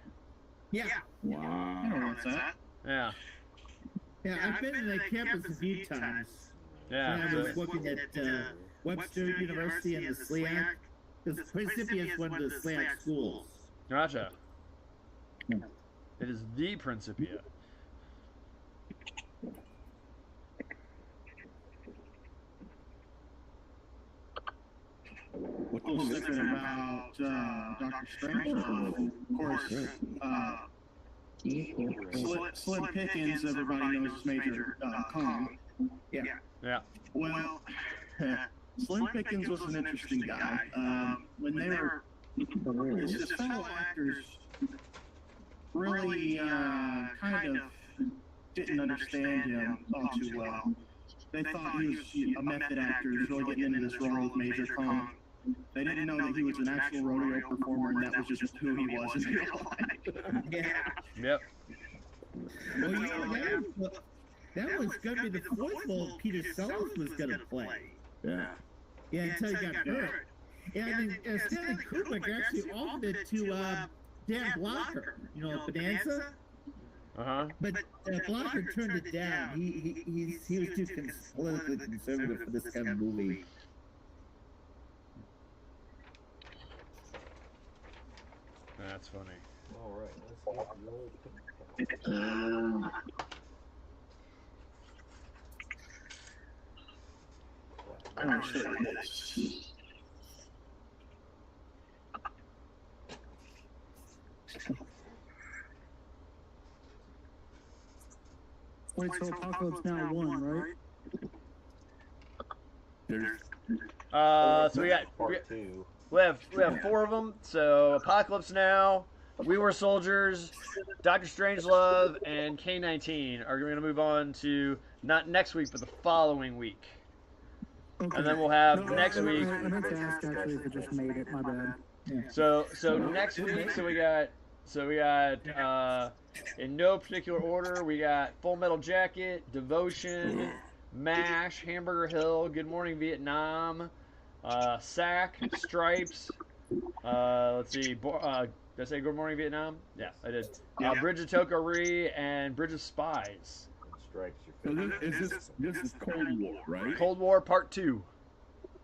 Yeah. I don't know what's that. Yeah. Yeah, I've been in the campus a few times. Yeah. When I was working at Webster University in the SLIAC. Because Principia is one of the SLIAC schools. Gotcha. It is the Principia. I was thinking about Dr. Strangelove. Of course, Slim Pickens, everybody knows, is Major Kong. Yeah. Well, Slim Pickens was an interesting guy. When they were, his fellow actors really kind of didn't understand him all too well. They thought he was a method actor, he was really getting into this role of Major Kong. They didn't know that he was an actual rodeo performer, and that was just who he was in real life. Yep. Well, you know, that was going to be the fourth role Peter Sellers was going to play. Yeah. Yeah, until he got hurt. Yeah, and then Stanley Kubrick actually offered it to Dan Blocker, you know, Bonanza. But Blocker turned it down. He was too politically conservative for this kind of movie. That's funny. All right, let's get the old. I'm sure it is. Wait, so Apocalypse Now won, right? So we got part 2. we have 4 of them. So Apocalypse Now, We Were Soldiers, Doctor Strangelove, and K-19 are going to move on to not next week but the following week. Okay. And then we'll have No, next week. I meant to ask actually if it just made it. My bad. Yeah. So next week, we got in no particular order, we got Full Metal Jacket, Devotion, MASH, Hamburger Hill, Good Morning Vietnam, Sack, Stripes. Let's see. Did I say Good Morning Vietnam? Yeah, I did. Bridge of Tokari and Bridge of Spies. Stripes So your this is Cold War, right? Cold War Part 2.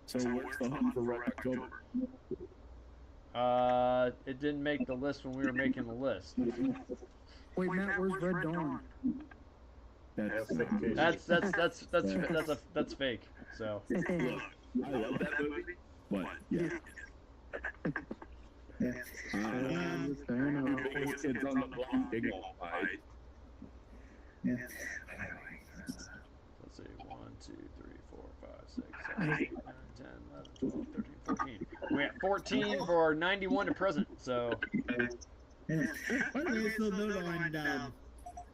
So what's the hunt for Red October? It didn't make the list when we were making the list. Wait, Matt, where's Red Dawn? That's fake. So. Look, I love that movie, but yeah. Biggest kids on the block, they won't fight. Let's see. 1, 2, 3, 4, 5, 6, 7, 8, 9, 10, 11, 12, 13, 14. We got 14 for 91 to present. So. By the way, so note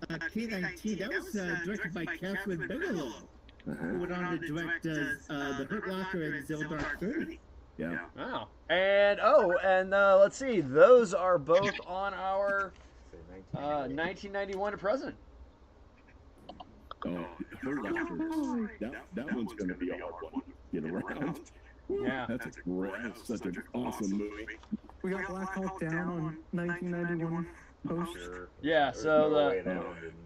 on K-19, that was directed by Catherine Bigelow, who went on to direct The Hurt Locker and Zero Dark 30. Yeah. Wow. And let's see. Those are both on our 1991 to present. Oh, Hurt Locker. That one's going to be a hard one to get around. Yeah. That's such an awesome movie. We got Black Hawk Down on 1991 post. Yeah, so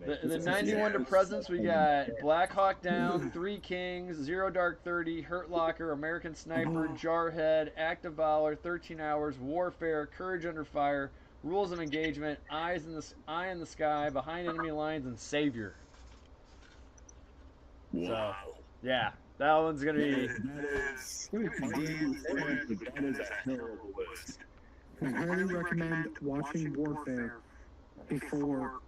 the 91 to presents, we got Black Hawk Down, Three Kings, Zero Dark 30, Hurt Locker, American Sniper, Jarhead, Act of Valor, 13 Hours, Warfare, Courage Under Fire, Rules of Engagement, Eye in the Sky, Behind Enemy Lines, and Savior. Wow. So, yeah, that one's going to be... That is a terrible list. I highly recommend watching Warfare before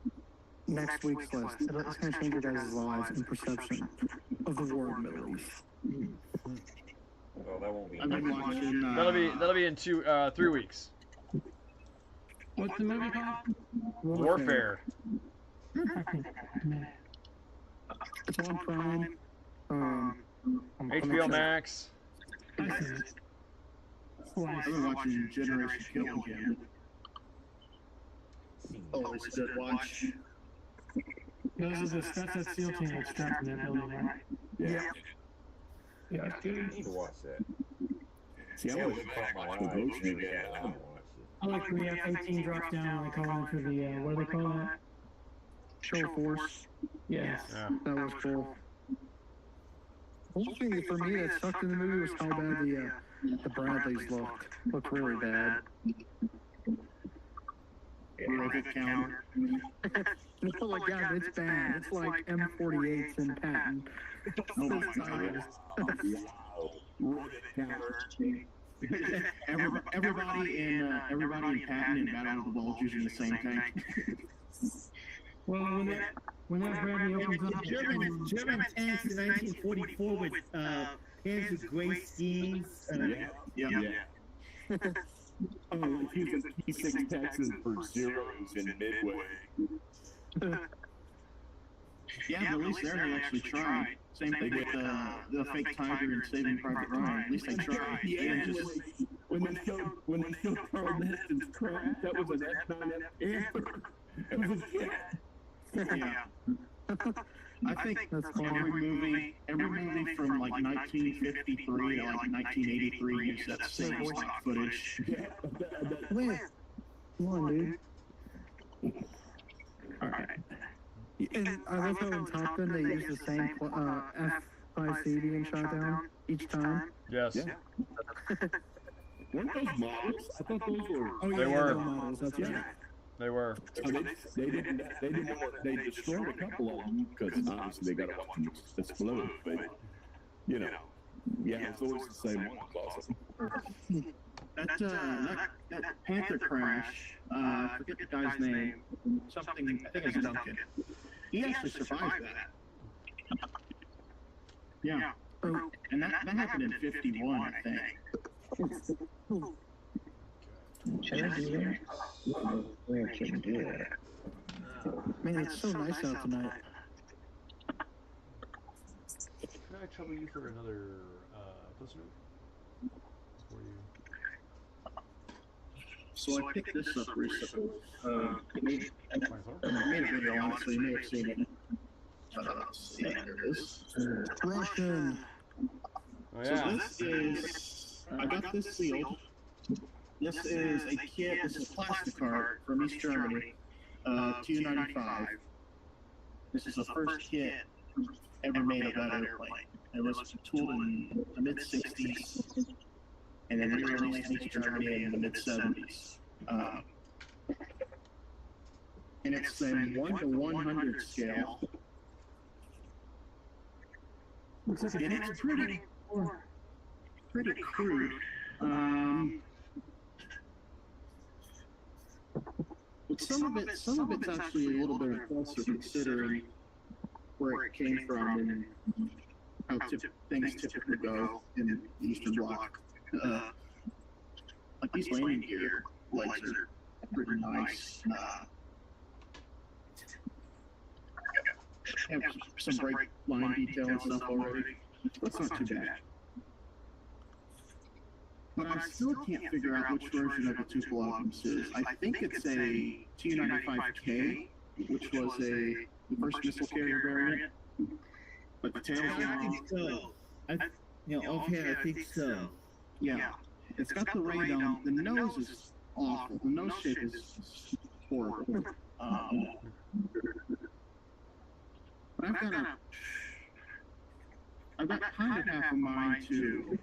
next week's list. It's going to change your guys' lives and perception of the war in the Middle East. Well, that won't be. I've been watching. That'll be in 3 weeks. What's the movie called? Warfare. It's on Prime. HBO Max. I've been watching Generation Kill again. Always a good watch. That's that SEAL team that's trapped in that building, right? Yeah. Yeah. I need to watch that. See, I Always was caught my eye. Devotion Yeah, again. I haven't watched it. I like when the F-18 drops down and they call in for the, what do they call that? Show Force. Yes. Yeah. That was cool. One thing for me that sucked in the movie was how bad the Bradleys looked really bad. Rocket counter. It's like, yeah, it's bad. It's like M48s in Patton. Oh my god. Everybody in Patton and Battle of the Bulges in the same tank. Well, when that Bradley opens up, German tanks in 1944 with hands with gray schemes. Yeah. Oh, if you can P6 Texas for zeros in Midway. Yeah, but at least there they actually tried. Same thing with the fake Tiger and Saving Private Ryan. At least they tried. Yeah, just when they showed Carl Neston's crap, that was an F9F Amber. It was a cat. Yeah. I think That's cool. every movie from like 1953 to like 1983 used that same stock footage. Wait, come on, dude. All right. And I love how in Top Gun they use the same F5C being shot down each time. Yes. Yeah. Weren't those models? I thought those were. Oh, They yeah, were. they're models, that's right. They were. Oh, they destroyed a couple of them because obviously they got to watch them explode. But you know, yeah, it's always the same one. It's awesome. That Panther crash, I forget the guy's name, something, I think it's Duncan. He actually survived that. Yeah. And that happened in 51, I think. Man, it's so nice out tonight. Can I trouble you for another listener? For you. So I picked this up recently. I made a video on it, so you may have seen it. Yeah, there it is. Russian. Oh So yeah. this is, I got this sealed. This is a kit, this is a plastic card from East Germany, Tu-95. This is the first kit ever made of that airplane. It was tooled in the mid-60s, and then re-released in East Germany in the mid-70s. And it's a 1 to 100 scale. Looks like And it's pretty crude. But some of it's actually a little bit impressive considering where it came from and how things typically go in the Eastern Bloc. Like these landing gear legs are pretty nice. Have some bright line detail and stuff already. That's not too bad. But I still can't figure out which version of the Tupolev this is. I think it's a Tu-95K, which was the first missile carrier variant. But the tail's I think so. Okay, I think so. Yeah. It's got the radome. The nose is awful. The nose shape is horrible. But I've got kind of half a mind to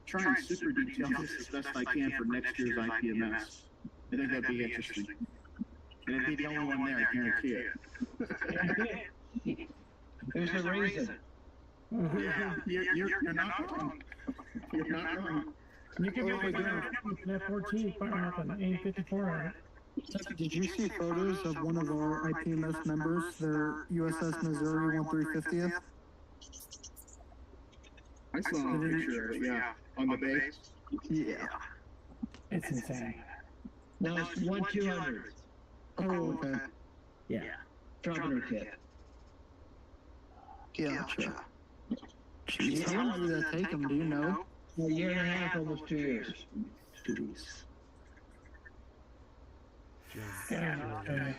try and super detail this as best I can for next year's IPMS. I think that'd be interesting. And it'd be the only one there, I guarantee it. There's a reason. Yeah, you're not wrong. You're not wrong. You could go with an F-14 firing up an A-54. Did you see photos of one of our IPMS members, their USS Missouri 1350th? I saw a picture of it, yeah, on the base. Yeah. It's insane. No, it's 1-200. Oh, okay. Yeah. Trumpeter kit. Gotcha. Jeez, how long did that take them, do you know? A year and a half, almost 2 years. Jeez. Yeah. 1200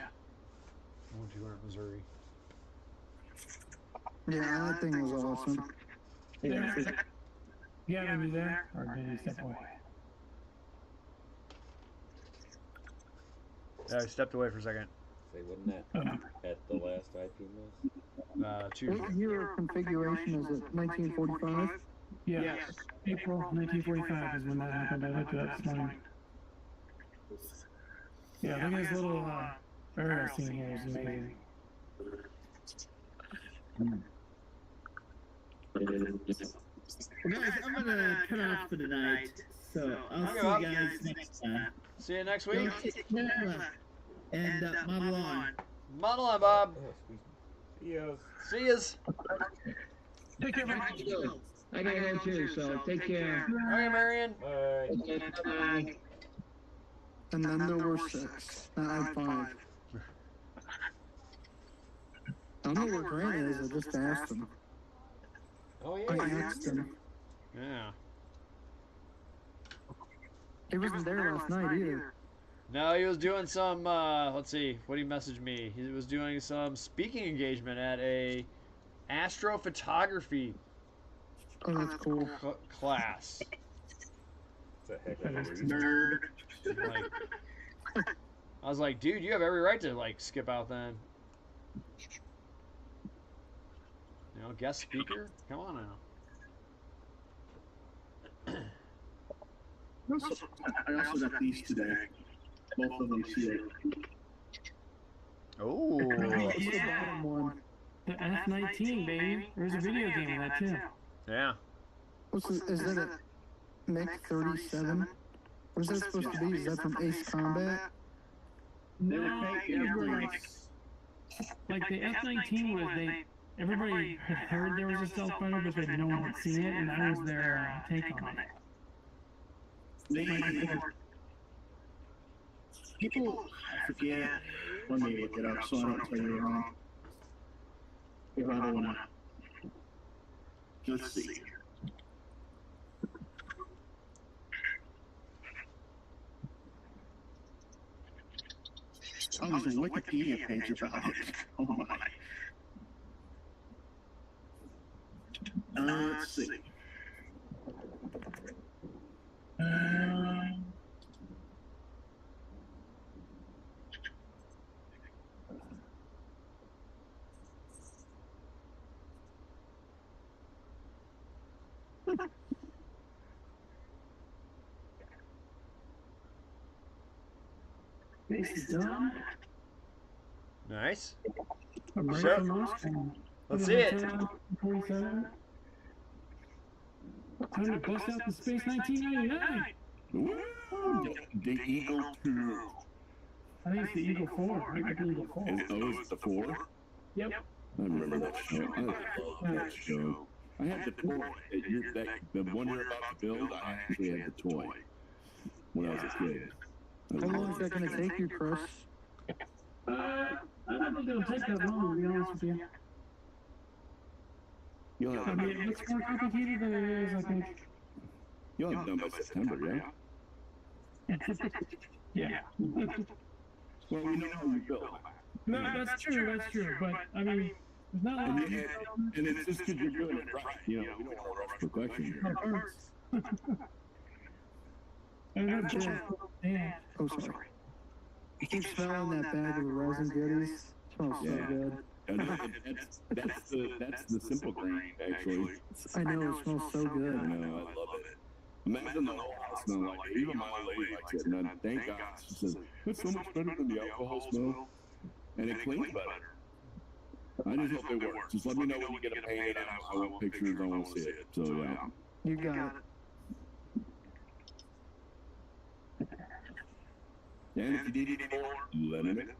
Missouri. Yeah, that thing was awesome. Yeah, maybe there, or did he step away? Yeah, I stepped away for a second. Say, wasn't that at the last IPMS? Tuesday. What year of configuration is it? 1945? Yeah. April 1945 is when that happened. I looked it up this morning. Yeah, look at this little burial scene here. It's amazing. Well, guys, I'm gonna cut off for tonight. So I'll Okay, see Bob. you guys next time. See you next week. Well, take care, and model on. Model on, Bob. Oh, excuse me. Yes. See yous. Take care, man. I gotta go too, so take care. Okay, Marion. Bye. Bye. And then there were 6. Now I have 5. I don't know where Grant is, I just asked him. Oh, I yeah. asked him. Yeah. He wasn't there last night either. No, he was doing some, let's see, what he messaged me. He was doing some speaking engagement at a astrophotography Oh, that's cool. class. It's a heck of a reason. Nerd. Like, I was like, dude, you have every right to, like, skip out then. You know, guest speaker? Come on now. I also got these today. Both of them here. Oh. What's the bottom one? The F-19, baby. There's a video game of that too. Yeah. Is that a Mech 37? What is that supposed to be? Is that from Ace Combat? No, it was like the F-19 was everybody had heard there was a stealth fighter, but no one had seen it, and that was their take on it. People, I forget. Let me look it up so I don't tell you wrong. If I don't wanna. Let's see. Oh, there's a Wikipedia page about it. Oh my. Let's see. This is done. Nice. Right So, from Moscow. let's see it. 47. Time to bust out the Space 1999. Woo! The Eagle 2. I think it's the Eagle 4. I think the Eagle 4. Is it the 4? Yep. I remember that show. I love that show. I had the toy. The one you're about to build, I actually had the toy when I was a kid. How long is that going to take you, Chris? I don't think it'll take that long, to be honest with you. I mean, it's more complicated than it is, I think. You'll have it done by September, yeah? Yeah. Well, we know how you build. No, that's true, but, I mean, there's not a lot of And it's just because you're doing it right. You know, we don't want to rush perfection here. Oh, sorry. You keep smelling that bag of resin goodies. Smells so good. And that's the simple grain, actually. I know, it smells so good. I know, I love it. Imagine the whole house smelling like it. Even my lady likes it. And thank God she says, it's so much better than the alcohol smell. And it cleans better. I just hope it works. Just let me know when you get it painted. I want pictures. I want to see it. So, yeah. You got it. And if you need any more, let me know.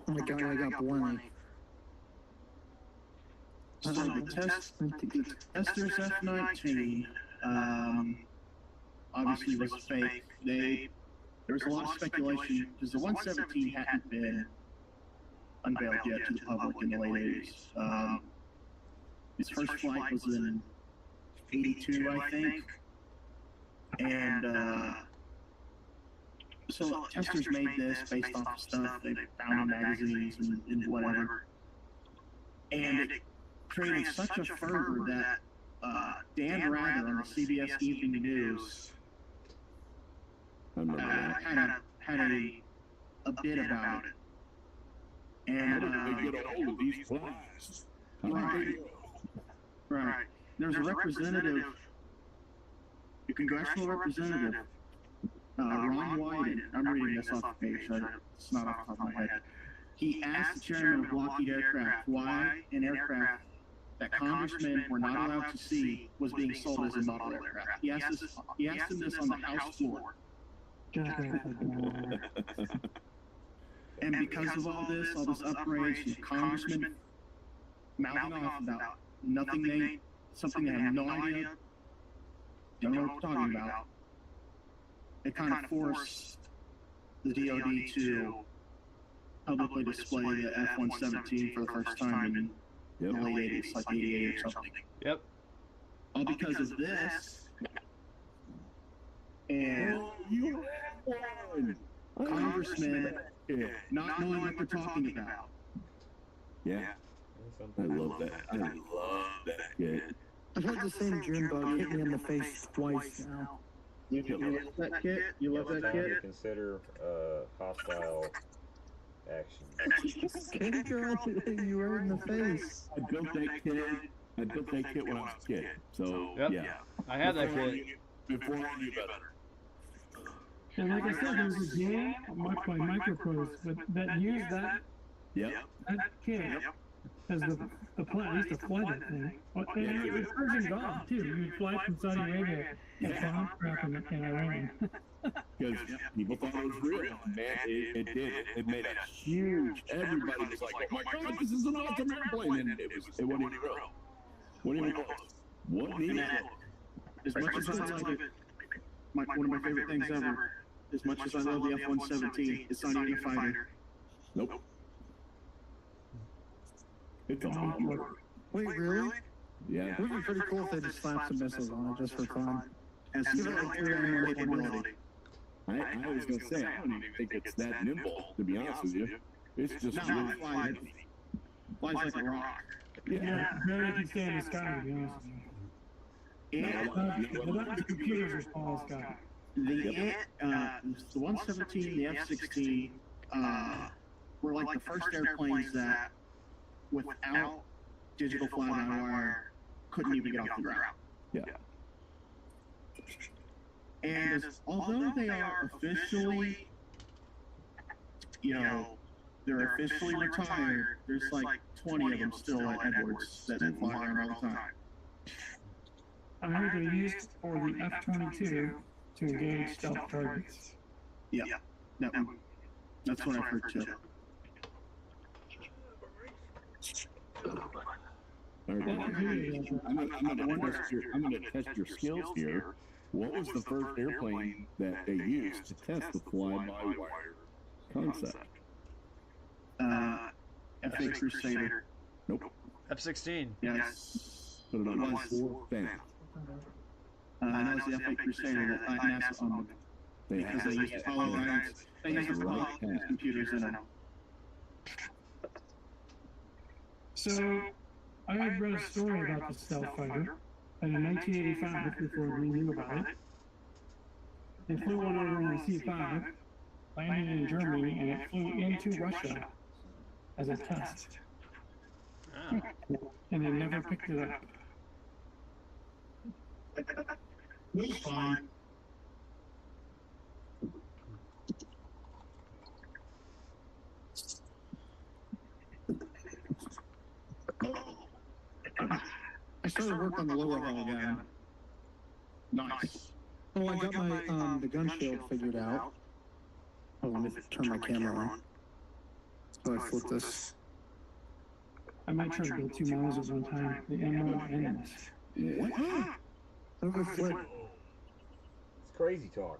Oh my God, I got plenty. So the Tester's F-19, obviously was fake. There was a lot of speculation because the 117 hadn't been unveiled yet to the public in the late 80s. Its first flight was in 82, I think. And so testers made this based off of stuff they found in magazines and whatever. And it created such a fervor that Dan Rather on the CBS Evening News had a bit about it. And they get a hold of these flies. Right. There's a representative, a congressional representative, Ron Wyden. I'm reading this off the page, so it's not off the top of my head. He asked the chairman of Lockheed Aircraft why an aircraft that congressmen were not allowed to see was being sold as a model aircraft. He asked him this on the House floor. And because of all this outrage, congressmen mouthing off about something they have no idea, don't know what we're talking about, it kind of forced the DoD to publicly display the F-117 for the first time in the late 80s, like 88 or something. Yep. All because of this. And congressmen not knowing what they're talking about. Yeah. I love that. I love that kid. I've had the same June bug hit me in the face twice now. You love that kid? You love that Time kid? to consider hostile action. Kitty girl, you were in the face. I built that kid. I built that kit when I was a kid. So Yep. yeah. I had that kid. Before I knew better. And like I said, there was a game by Microprose that used that Yep. kit as the plan, at least to fly that thing. And it was Persian Gulf too. You'd fly from Saudi Arabia and bomb crap in Iran. Because people thought it was real. Man, it did. It made a huge. Everybody was like, "Oh my God, this is an awesome airplane!" And it wasn't even real. Wasn't even close. Wasn't even close. As much as I love it, one of my favorite things ever, as much as I love the F-117, it's not even a fighter. Nope. It's awesome. Wait, really? Yeah. It would be pretty cool if they just slapped some missiles on it just for fun. Has military capability. I was gonna say I don't even think it's that nimble. To be honest with you, it's just No, really it flies. Flies like a rock. Yeah, barely can stay in the sky, to be honest with you. And The computers are small as sky. the 117, the F-16 were like the first airplanes that, without digital fly-by-wire, couldn't even get off the ground. Yeah. And although they are officially, they're officially retired, there's like 20 of them still at Edwards that fly around all the time. I heard they're used for the F-22 to engage stealth targets. Yeah, that's what I've heard too. I'm gonna test your skills here. What was the first airplane that they used to test the fly-by-wire concept? F-8 Crusader. Nope. F-16. Yes. Put it on 4 fans. I know it's the F-8 Crusader that NASA owned. Because they used Apollo guidance. They used Apollo computers in them. So, I had read a story about the stealth fighter, and in 1985, before we knew about it, they flew one over on the C-5, landed in Germany, and it flew into Russia as a test. Ah. And they never picked it up. It was fine. I started work on the lower hull again. Nice. Oh, I got my the gun shield figured out. Oh, let me turn my camera on. So I flip this. I might try to build 2 models at one time, the MWM. What? I'll go flip. It's crazy talk.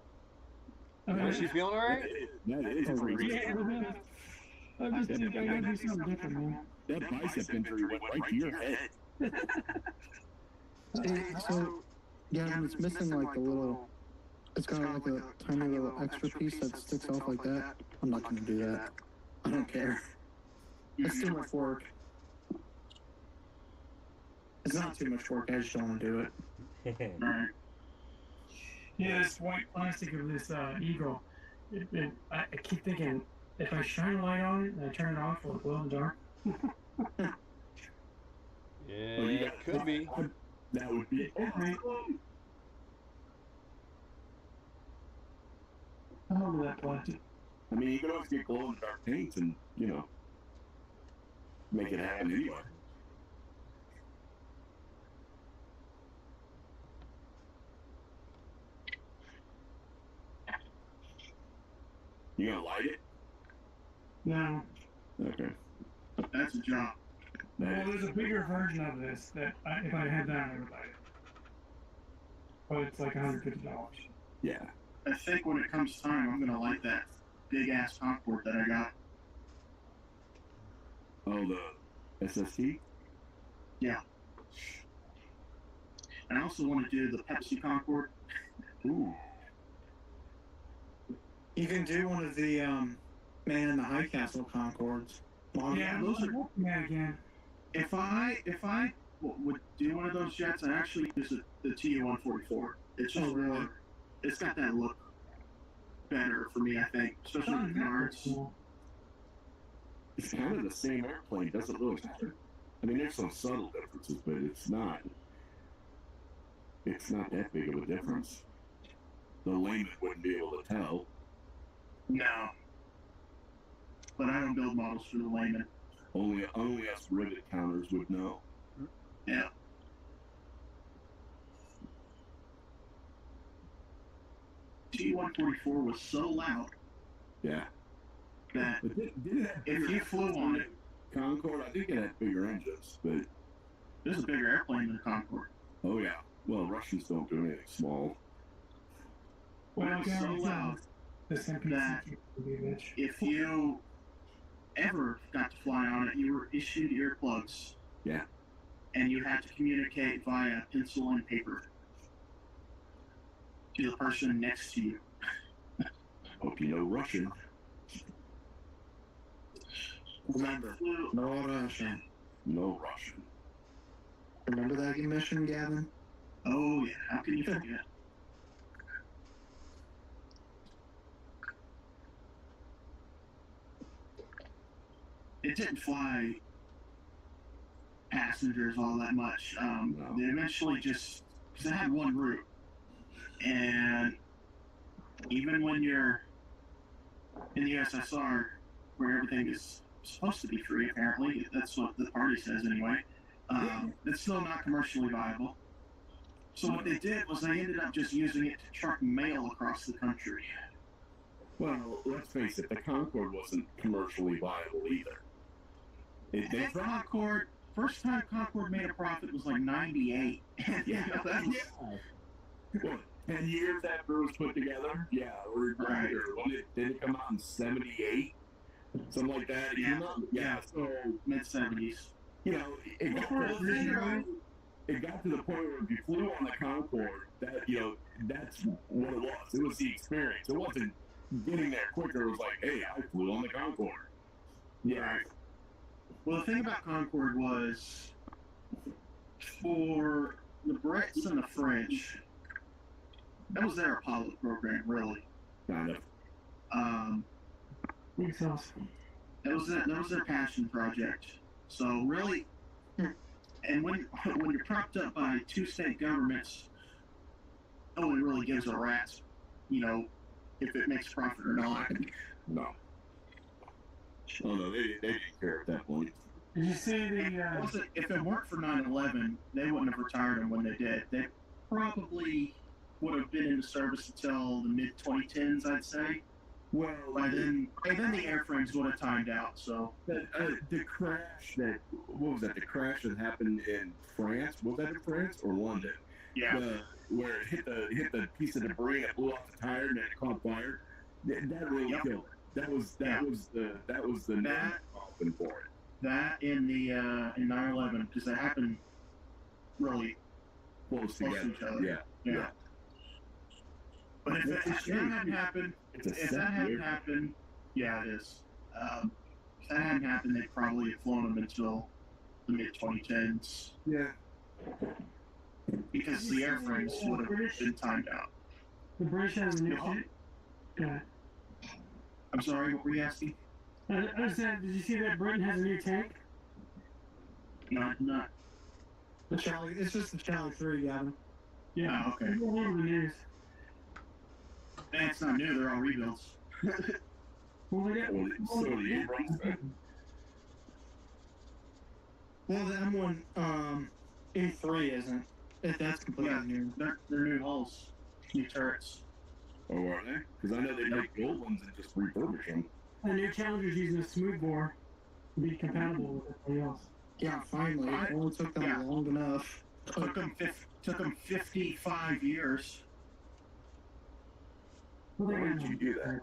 Is she feeling all right? That is crazy. Yeah, I just think I gotta do something different, man. That bicep injury went right to your head. So, yeah, and it's missing like the little. It's got like a tiny little extra piece that sticks off like that. I'm not gonna do that. I don't care. It's too much work. It's not too much work. I just don't want to do it. Alright. Yeah, this white plastic of this Eagle. I keep thinking, if I shine a light on it and I turn it off, will it glow in the dark? Yeah, it could be. That would be awesome. I remember that plastic. I mean, you can always get glow in the dark paints and, make it happen anyway. You gonna light it? No. Okay. That's a job. Well, there's a bigger version of this that if I had that, I would buy it. But it's like $150. Yeah. I think when it comes time, I'm gonna light that big ass Concorde that I got. Oh, the SST? Yeah. And I also want to do the Pepsi Concorde. Ooh. You can do one of the Man in the High Castle Concords. Yeah, those are. yeah, again. If I would do one of those jets, I actually use the Tu-144. It's just more. It's got that look better for me, I think, especially with guards. It's kind of the same airplane. It doesn't really matter. I mean, there's some subtle differences, but it's not that big of a difference. The layman wouldn't be able to tell. No. But I don't build models for the layman. Only us rivet counters would know. Yeah. T-144 was so loud. Yeah. That but if you flew on it, Concorde, I think it had bigger engines, but there's a bigger airplane than the Concorde. Oh yeah. Well, Russians don't do anything small. Well, it's so loud that if you ever got to fly on it, you were issued earplugs. Yeah. And you had to communicate via pencil and paper to the person next to you. Hope you know Russian. Remember, no Russian. No Russian. Remember that mission, Gavin? Oh, yeah. How can you forget? It didn't fly passengers all that much. No. They eventually just, because it had one route. And even when you're in the USSR, where everything is supposed to be free, apparently, that's what the party says anyway, it's still not commercially viable. So what they did was they ended up just using it to truck mail across the country. Well, let's face it, the Concorde wasn't commercially viable either. Concorde, first time Concorde made a profit was like 98. Yeah. What, 10 years after it was put together? Yeah, or right. Did it come out in 78? Something like that? Yeah. So mid-70s. You know, it got to the point where if you flew on the Concorde, that's what it was. It was the experience. It wasn't getting there quicker. It was like, hey, I flew on the Concorde. Yeah. Right. Well, the thing about Concorde was, for the Brits and the French, that was their Apollo program, really. Kind of. That was their passion project. So really, and when you're propped up by two state governments, no one really gives a rat's, if it makes profit or not. No. Oh no, they didn't care at that point. Did you see the? If it weren't for 9/11, they wouldn't have retired them when they did. They probably would have been in the service until the mid-2010s, I'd say. Well, by then the airframes would have timed out. So the crash that the crash that happened in France? Was that in France or London? Yeah. Where it hit the piece of debris and it blew off the tire and it caught fire. That really killed it. That was the net often for it. That in 9/11, because that happened really close together. To each other. Yeah. But if that hadn't happened, yeah, it is. If that hadn't happened, they'd probably have flown them until the mid-2010s. Yeah. Because the airframes would have been timed out. The British has a new tank. I'm sorry, what were you asking? I said, did you see that Britain has a new tank? No, not. It's just the Charlie 3, Gavin. Yeah, okay. It's all over the news. And it's not new, they're all rebuilds. Well, the M1 A3 isn't. That's completely new. They're new hulls, new turrets. Oh, are they? Because I know they make old ones and just refurbish them. The new Challenger's using a smoothbore to be compatible with everything else. Yeah, finally. It only took them long enough. Took them 55 years. Well, why did you do that?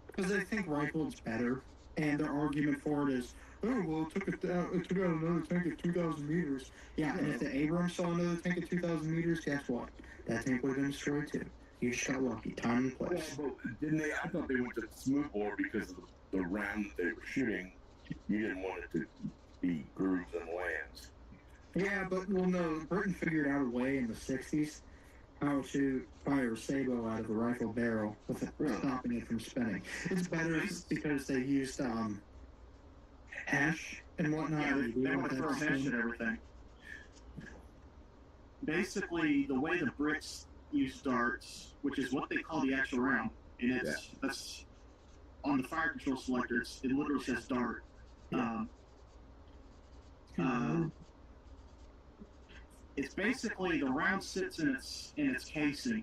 Because they think Reichhold's better, and their argument for it is, oh, well, it took out another tank at 2,000 meters. Yeah, and if the Abrams saw another tank at 2,000 meters, guess what? That tank would have been destroyed too. You just got lucky. Time and Well, place. but didn't they? I thought they went to the smooth bore because of the round that they were shooting. You didn't want it to be grooves and lands. Yeah, but well, no. Britain figured out a way in the '60s how to fire a sabot out of a rifle barrel with stopping it from spinning. It's better because they used ash and whatnot. Yeah, they would throw hash at everything. Basically, the way the Brits use darts, which is what they call the actual round, and that's on the fire control selector. It literally says dart. It's basically the round sits in its casing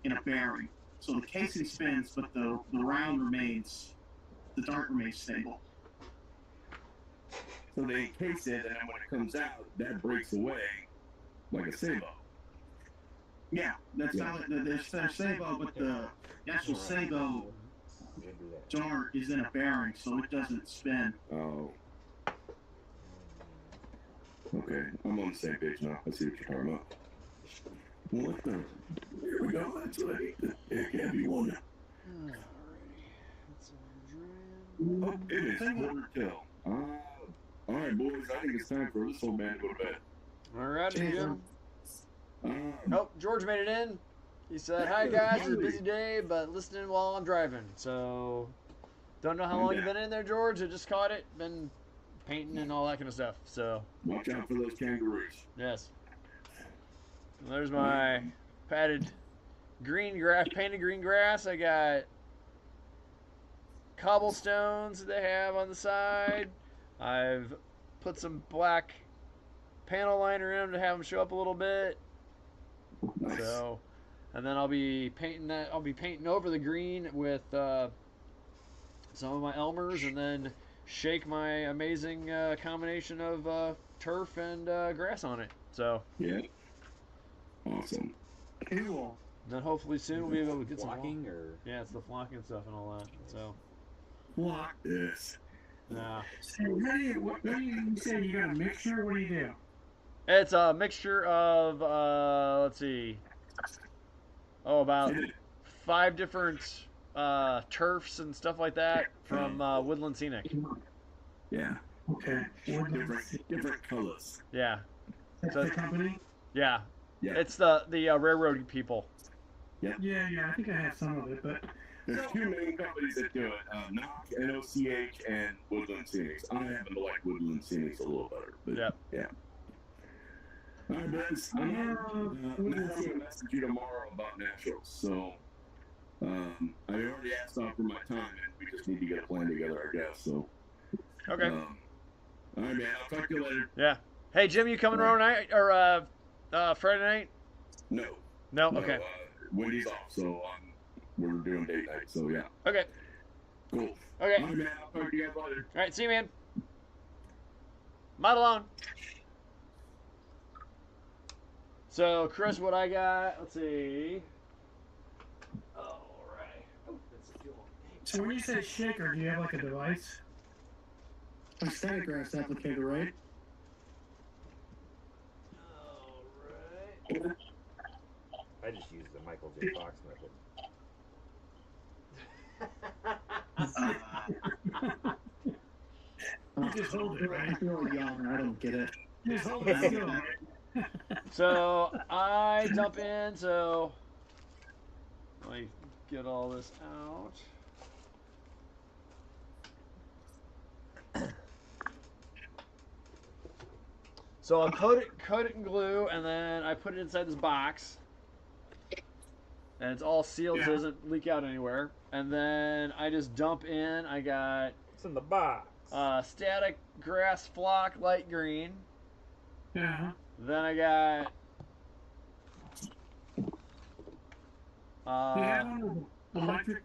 in a bearing. So the casing spins, but the round remains, the dart remains stable. So they encase it, and then when it comes out, that breaks away like a sabot. Yeah, that's how there's sabot, but the actual sabot dart is in a bearing, so it doesn't spin. Oh. Okay, I'm on the same page now. I see what you're talking about. What the? Here we go. That's what I hate. It can't be one. Oh, it is quarter till. All right, boys. I think it's time for this old man to go to bed. All right, Jim. Oh, George made it in. He said, "Hi guys, it's a busy day, but listening while I'm driving." So, don't know how long you've been in there, George. I just caught it. Been painting and all that kind of stuff. So watch out for those kangaroos. Yes. And there's my painted green grass. I got cobblestones that they have on the side. I've put some black panel liner in them to have them show up a little bit. Nice. So, and then I'll be painting that. I'll be painting over the green with some of my Elmers, and then shake my amazing combination of turf and grass on it. So yeah, awesome. Cool. Then hopefully soon we'll be able to get flocking, or it's the flocking stuff and all that. So Flock. Yes. yeah. So what do you say? You got a mixture? What do you do? It's a mixture of let's see, about 5 different turfs and stuff like that from Woodland Scenic. Yeah. Okay. Different colors. Yeah. That's So the company? Yeah. Yeah. It's the railroad people. Yeah, I think I had some of it, but There's 2 main companies that do it: Knock, NOCH, and Woodland Scenics. I happen to like Woodland Scenics a little better. But yeah. All right, boys. I'm going to message you tomorrow about naturals. So I already asked off for my time, and we just need to get a plan together, I guess. So. Okay. All right, man. I'll talk to you later. Yeah. Hey, Jim, you coming tomorrow night or Friday night? No. No. Okay. Wendy's off, so we're doing date night. So yeah. Okay. Cool. Okay. All right, man. I'll talk to you guys later. All right. See you, man. Model on. So, Chris, what I got? Let's see. All right. Oh, that's a fuel. so when you say shaker, do you have like a device? A static grass applicator, right? All right. I just use the Michael J. Fox method. Just hold it, right? I feel young. I don't get it. Just hold it still. So, I dump in, so let me get all this out. So I coat it in glue, and then I put it inside this box. And it's all sealed so it doesn't leak out anywhere. And then I just dump in, I got It's in the box. static grass flock light green. Yeah. Then I got Do you have one with electric?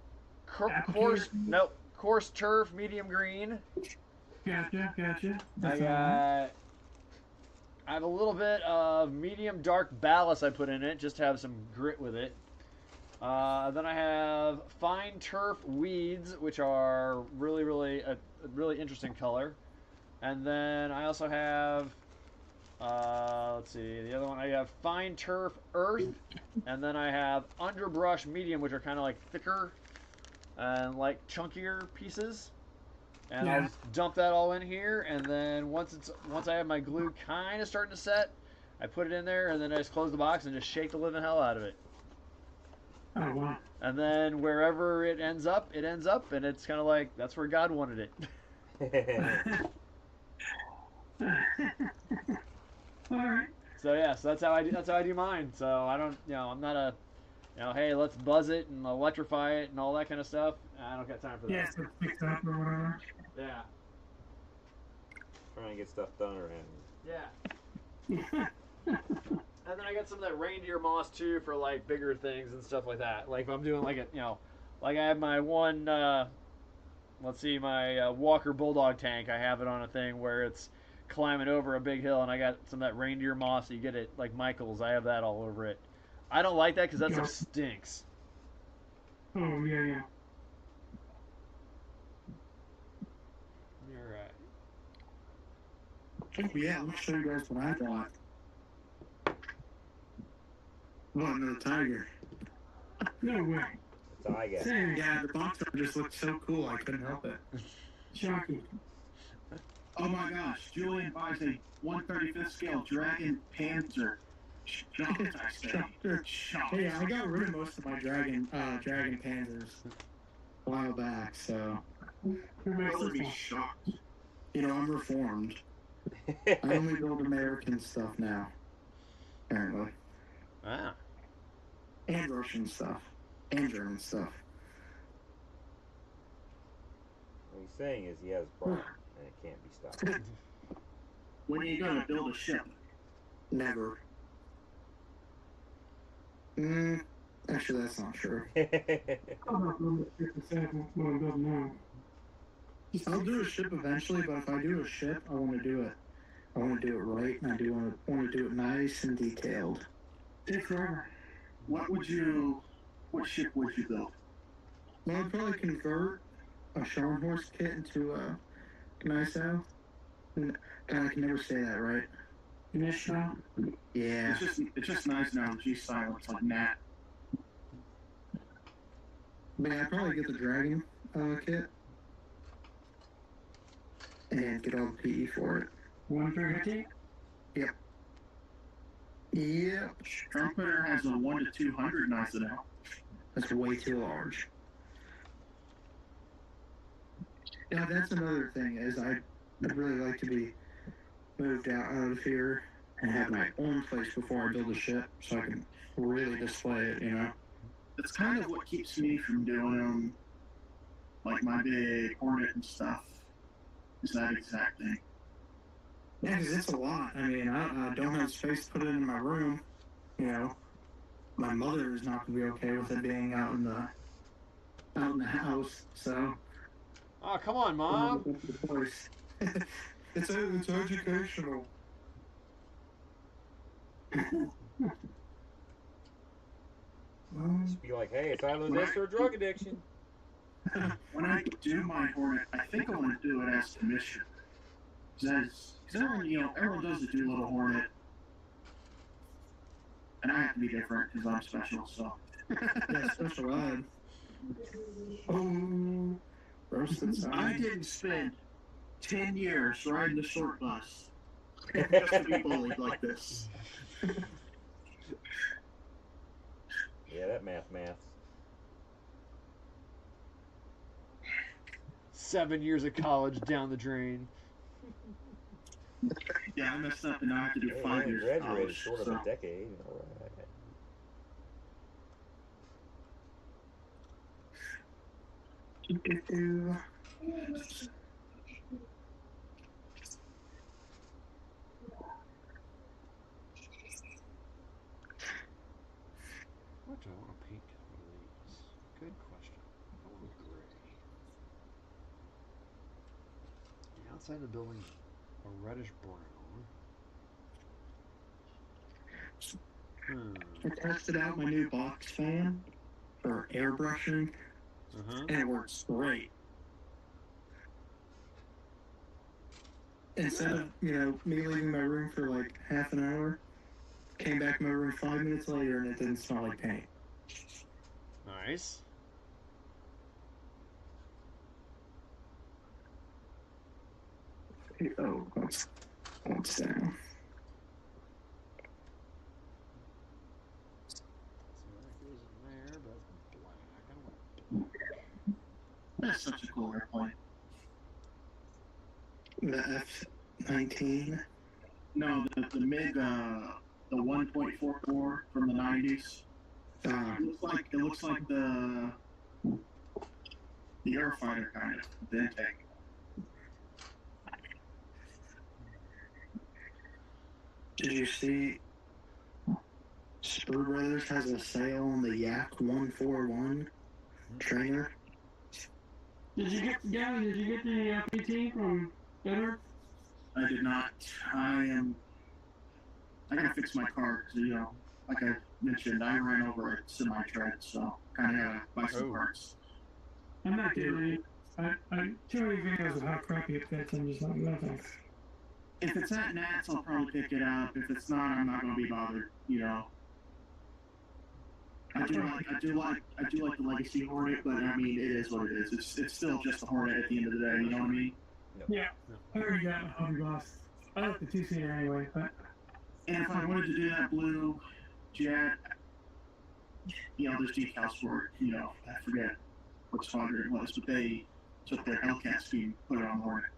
coarse turf medium green. Gotcha. I have a little bit of medium dark ballast I put in it just to have some grit with it. Then I have fine turf weeds, which are really a really interesting color. And then I also have Let's see. The other one I have fine turf earth, and then I have underbrush medium, which are kind of like thicker and like chunkier pieces. And I'll just dump that all in here, and then once I have my glue kind of starting to set, I put it in there, and then I just close the box and just shake the living hell out of it. Oh, wow. And then wherever it ends up, and it's kind of like that's where God wanted it. All right. So yeah, so that's how I do mine. So I don't, I'm not a, hey, let's buzz it and electrify it and all that kind of stuff. I don't got time for that. Yeah, so fix up or whatever. Yeah. Trying to get stuff done around Yeah. And then I got some of that reindeer moss too for like bigger things and stuff like that. Like if I'm doing like like I have my one, let's see, my Walker Bulldog tank. I have it on a thing where it's climbing over a big hill, and I got some of that reindeer moss. You get it like Michael's. I have that all over it. I don't like that because that stuff stinks. Oh, yeah, yeah. You're right. Oh yeah, let me show you guys what I got. What, another tiger? No way. That's all I get. Yeah, the box art just looked so cool, I couldn't help it. Shocking. Oh my gosh, Julian buys a 1/35th scale Dragon Panzer. Shocked, I say. Shocked. Hey, I got rid of most of my dragon panzers a while back, so Who makes I would this be one? shocked. I'm reformed. I only build American stuff now, apparently, Ah. and Russian stuff, and German stuff. What he's saying is he has a problem, and it can't be stopped. When are you gonna build a ship? Never. Actually, that's not true. I'm not going to 57 when I'm building now. I'll do a ship eventually, but if I do a ship, I want to do it. I want to do it right, and I do want to do it nice and detailed. Take forever. What ship would you build? Well, I'd probably convert a Scharnhorst kit into a Gneisenau. God, I can never say that right. Initial. Yeah. It's just nice now. G silence like Nat. But yeah, I'd probably get the Dragon kit. And get all the PE for it. 150? Yep. Yep. Trumpeter has a 1 to 200 Gneisenau. That's way too large. Yeah, that's another thing is I'd really like to be moved out of here and have my own place before I build a ship so I can really display it, That's kind of what keeps me from doing like my big Hornet and stuff. Is that exact thing? Yeah, because it's a lot. I mean, I don't have space to put it in my room. My mother is not going to be okay with it being out in the house. So. Oh, come on, Mom. It's educational. Just be like, hey, it's either this or drug addiction. When I do my Hornet, I think I want to do it as commission. Because everyone does the Doolittle Hornet. And I have to be different because I'm special, so. Yeah, special ed. Oh, roasted I salmon. didn't spend 10 years riding the short bus just to be bullied like this. Yeah, that maths. 7 years of college down the drain. Yeah, I messed up and now I have to do Hey, 5 man, years of graduated college. short of So. a decade. All right. What do I want to paint one of these? Good question. I want gray. The outside of the building, a reddish brown. I tested out my new box fan for airbrushing, and it works great. instead of, me leaving my room for like half an hour, came back in my room 5 minutes later and it didn't smell like paint. Nice. Oh, what's down? That's such a cool airplane. The F-19? No, the MiG, the 1.44 from the 90s. It looks like the Eurofighter kind of, the intake. Did you see Spur Brothers has a sale on the Yak 141 trainer? Did you get the PT from Edward? I did not. I gotta fix my car because, like I mentioned, I ran over a semi-tread, so kind of gotta buy some parts. I'm not kidding. I too many videos of how crappy it fits. I'm just like, no thanks. If it's at Nats, I'll probably pick it up. If it's not, I'm not gonna be bothered. I do like the Legacy Hornet, but I mean, it is what it is. It's still just a Hornet at the end of the day. You know what I mean? Yeah. I already got a Hobby Boss. I like the 2-seater anyway, but. And if I wanted to do that blue jet, there's decals for it. I forget what squadron it was, but they took their Hellcat scheme, put it on Hornet.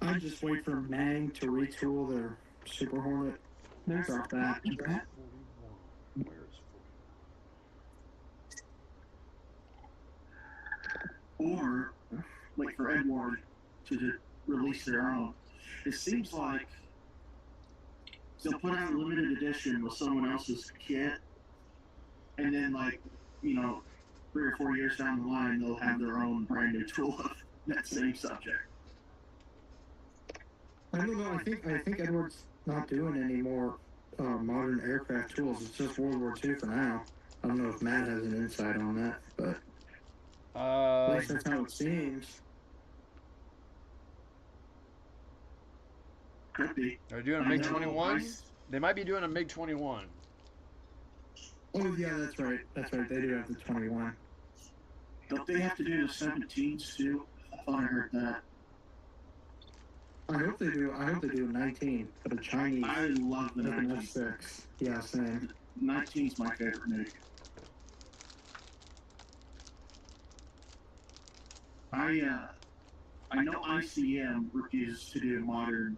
I just wait for Mag to retool their Super Hornet. Drop that. Or wait for Edward to release their own. It seems like they'll put out a limited edition with someone else's kit, and then 3 or 4 years down the line, they'll have their own brand new tool of that same subject. I don't know. I think Edward's not doing any more modern aircraft tools. It's just World War II for now. I don't know if Matt has an insight on that, but at least that's how it seems. Could be. Are they doing a MiG-21? They might be doing a MiG-21. Oh yeah, that's right. That's right. They do have the 21. Don't they have to do the 17s too? I thought I heard that. I hope they do. I hope they do 19 for the Chinese. I love the 19. F6. Yeah, same. 19's my favorite MiG. I know ICM refuses to do modern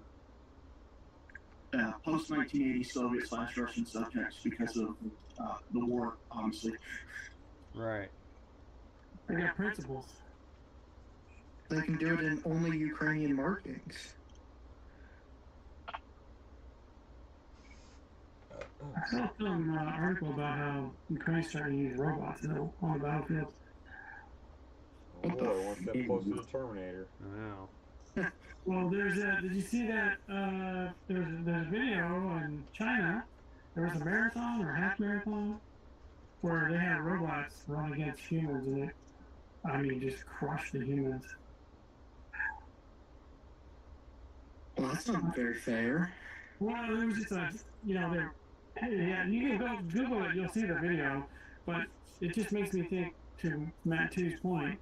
post-1980 Soviet/Russian subjects because of the war, obviously. Right. They got principles. They can do it in only Ukrainian markings. I saw some article about how Ukraine's starting to use robots on the battlefield. Oh boy, one step closer to Terminator. I know. Well, did you see that, there's a video in China, there was a marathon or half marathon, where they had robots run against humans and it, just crushed the humans. Well, that's not very fair. Well, it was just you can go Google it, you'll see the video, but it just makes me think, to Matt 2's point,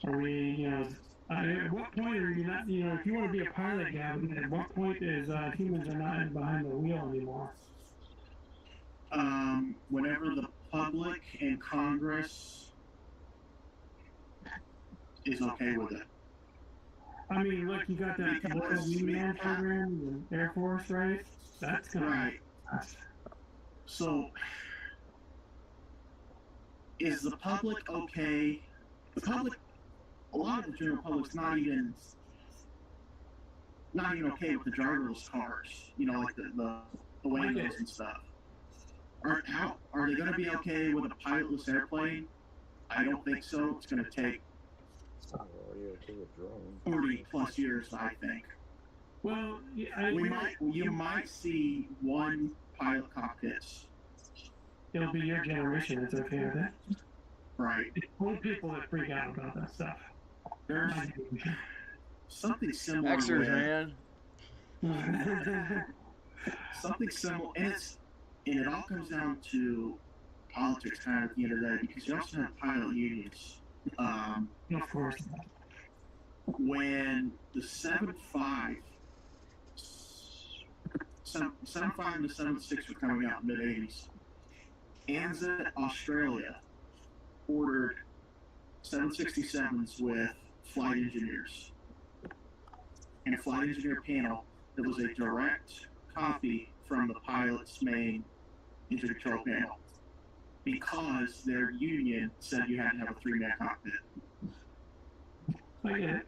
are we, at what point are you not, if you want to be a pilot, Gavin, at what point is humans are not behind the wheel anymore? Whenever the public and Congress is okay with it. I mean, look, you got that MWM program, the Air Force, right? That's gonna right. So, is the public okay? The public, a lot of the general public's not even okay with the driverless cars. Like the Waynos and stuff. Are they going to be okay with a pilotless airplane? I don't think so. It's going to take 40 plus years, I think. Well, you might see one pilot cockpits. It'll be your generation that's okay with it. Right. It's old people that freak out about that stuff. something similar. Xers, man. Something similar, and it all comes down to politics, kind of at the end of the day, because you also have pilot unions. Of course. When the 7.5 and the 7.6 were coming out in the mid-80s, ANZA Australia ordered 767s with flight engineers and a flight engineer panel that was a direct copy from the pilot's main engine control panel, because their union said you had to have a 3-man cockpit. And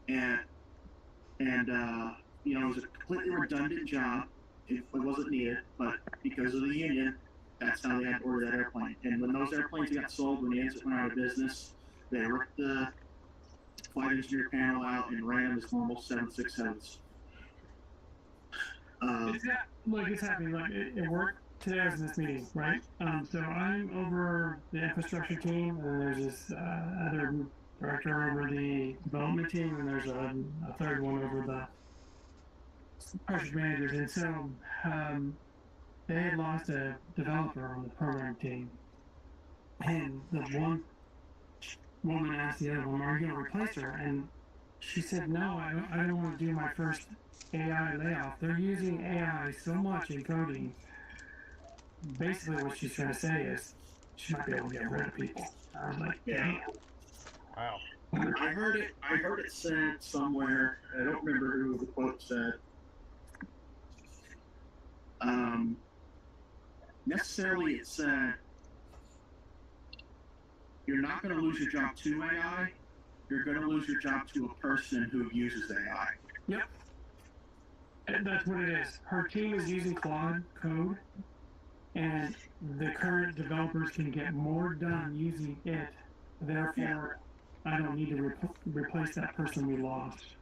you know, it was a completely redundant job if it wasn't needed, but because of the union, that's how they had to order that airplane. And when those airplanes got sold, when the engine went out of business, they ripped the flight engineer panel out and ran them as normal 767s. Is that, like, it's happening, like, it worked today. I was in this meeting, right? So I'm over the infrastructure team, and there's this other director over the development team, and there's a third one over the project managers. And so they had lost a developer on the program team, and the one woman asked the other one, "Are you going to replace her?" And she said, "No, I don't want to do my first AI layoff. They're using AI so much in coding." Basically, what she's trying to say is she might be able to get rid of people. I was like, "Damn." Wow. I heard it said somewhere. I don't remember who the quote said. Necessarily, it said, "You're not going to lose your job to AI. You're going to lose your job to a person who uses AI." Yep. And that's what it is. Her team is using Claude code, and the current developers can get more done using it. Therefore, I don't need to replace that person we lost.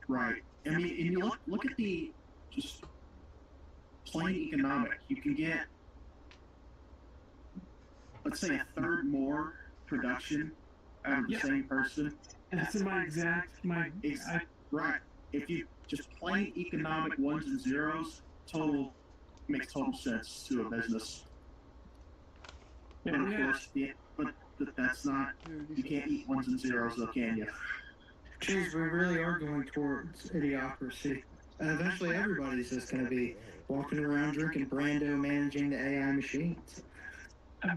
Right. I mean, and you look at the just plain economic. You can get, let's say, a third more production out of the same person. That's right. If you just plain economic ones and zeros, makes total sense to a business. But of course, but that's not. You can't eat ones and zeros, though, can you? Jeez, we really are going towards idiocracy. And eventually everybody's just going to be walking around drinking Brando, managing the AI machines.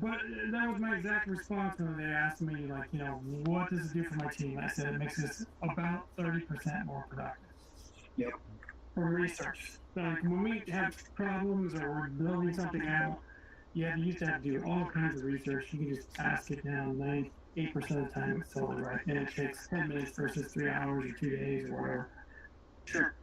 But that was my exact response when they asked me, like, you know, what does it do for my team? I said it makes us about 30% more productive. Yep. For research. Like, when we have problems or we're building something out, you used to have to do all kinds of research. You can just ask it now. 98% of the time it's totally right. And it takes 10 minutes versus 3 hours or 2 days or whatever. Sure.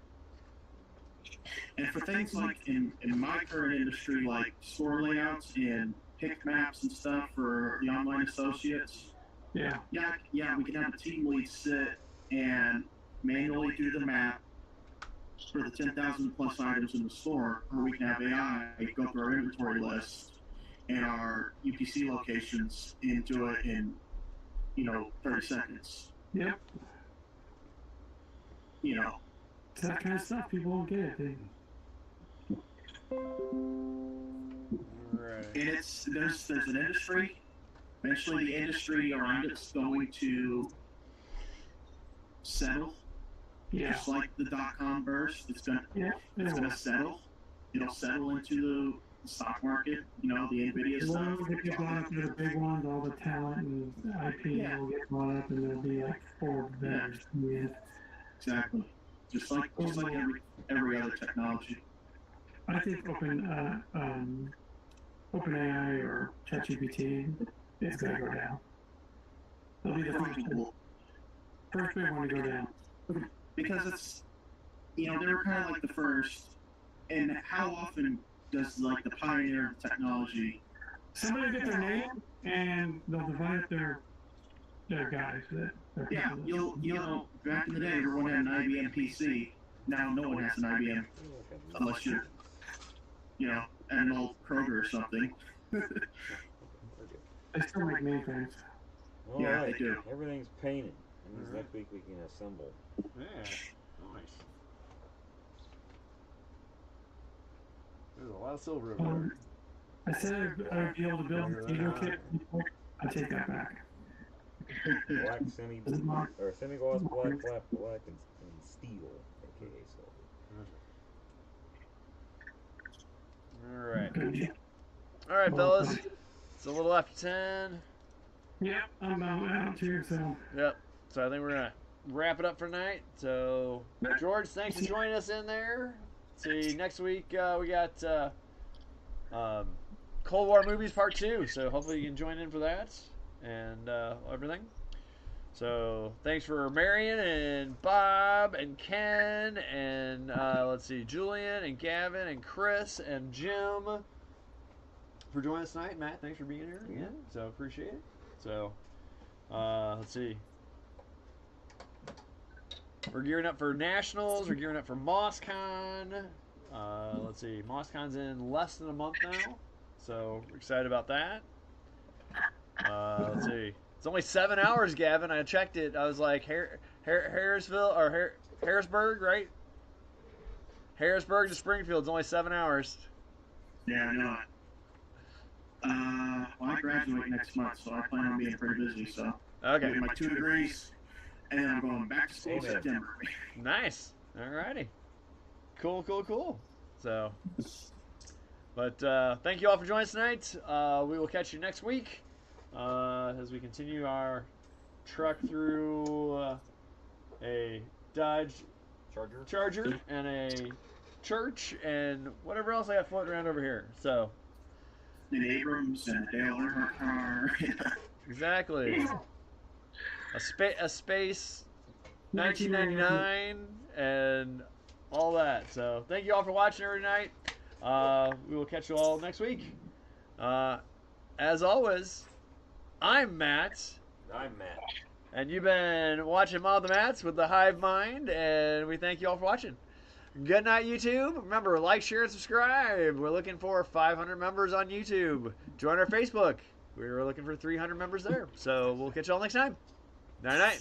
And for things like in my current industry, like store layouts and pick maps and stuff for the online associates. Yeah, we can have a team lead sit and manually do the map for the 10,000 plus items in the store, or we can have AI go through our inventory list and our UPC locations and do it in, 30 seconds. Yep. It's that kind of stuff people won't get it. Right. And there's an industry. Eventually, the industry around it's going to settle. Yeah. Just like the .com burst, it's gonna settle. It'll settle into the stock market. The Nvidia stuff. Well, if you bought up the big ones, all the talent and IP will get bought up, and there'll be like 4 vendors. Yeah. Exactly. Just like every other technology. I think OpenAI or ChatGPT is going to go down. They'll be the first big one to go down. Because it's, they were kind of like the first. And how often does the pioneer of technology? Somebody get their name and they'll divide up their guys. Back in the day, everyone had an IBM PC. Now no one has an IBM unless you're, at an old Kroger or something. They still make mainframes. All right. They do. Everything's painted. And next week we can assemble. Yeah. Nice. There's a lot of silver over there. I said I'd be able to build a video kit. I take that back. Black semi-gloss, black, and steel, aka silver. All right, fellas. It's a little after 10. Yep, I'm out too, so. Yep. So I think we're gonna wrap it up for tonight. So George, thanks for joining us in there. See, next week we got Cold War Movies Part 2. So hopefully you can join in for that and everything. So thanks for Marion and Bob and Ken and let's see, Julian and Gavin and Chris and Jim for joining us tonight. Matt, thanks for being here again. So appreciate it. So let's see. We're gearing up for Nationals. We're gearing up for MossCon. Let's see. MossCon's in less than a month now. So we're excited about that. Let's see. It's only 7 hours, Gavin. I checked it. I was like, Harrisville or Harrisburg, right? Harrisburg to Springfield's only 7 hours. Yeah, I know it. Well, I graduate next month, so I plan on being pretty busy. So okay. Getting my 2 degrees, and then I'm going back to school in September. Nice. Alrighty. Cool. So, but thank you all for joining us tonight. We will catch you next week as we continue our truck through a Dodge Charger and a church and whatever else I got floating around over here. So. An Abrams and a Dale Earnhardt car. Exactly. A space 1999 and all that. So thank you all for watching every night. We will catch you all next week. As always, I'm Matt. I'm Matt. And you've been watching Mod the Mats with the Hive Mind, and we thank you all for watching. Good night, YouTube. Remember, like, share, and subscribe. We're looking for 500 members on YouTube. Join our Facebook. We're looking for 300 members there. So we'll catch you all next time. Night-night.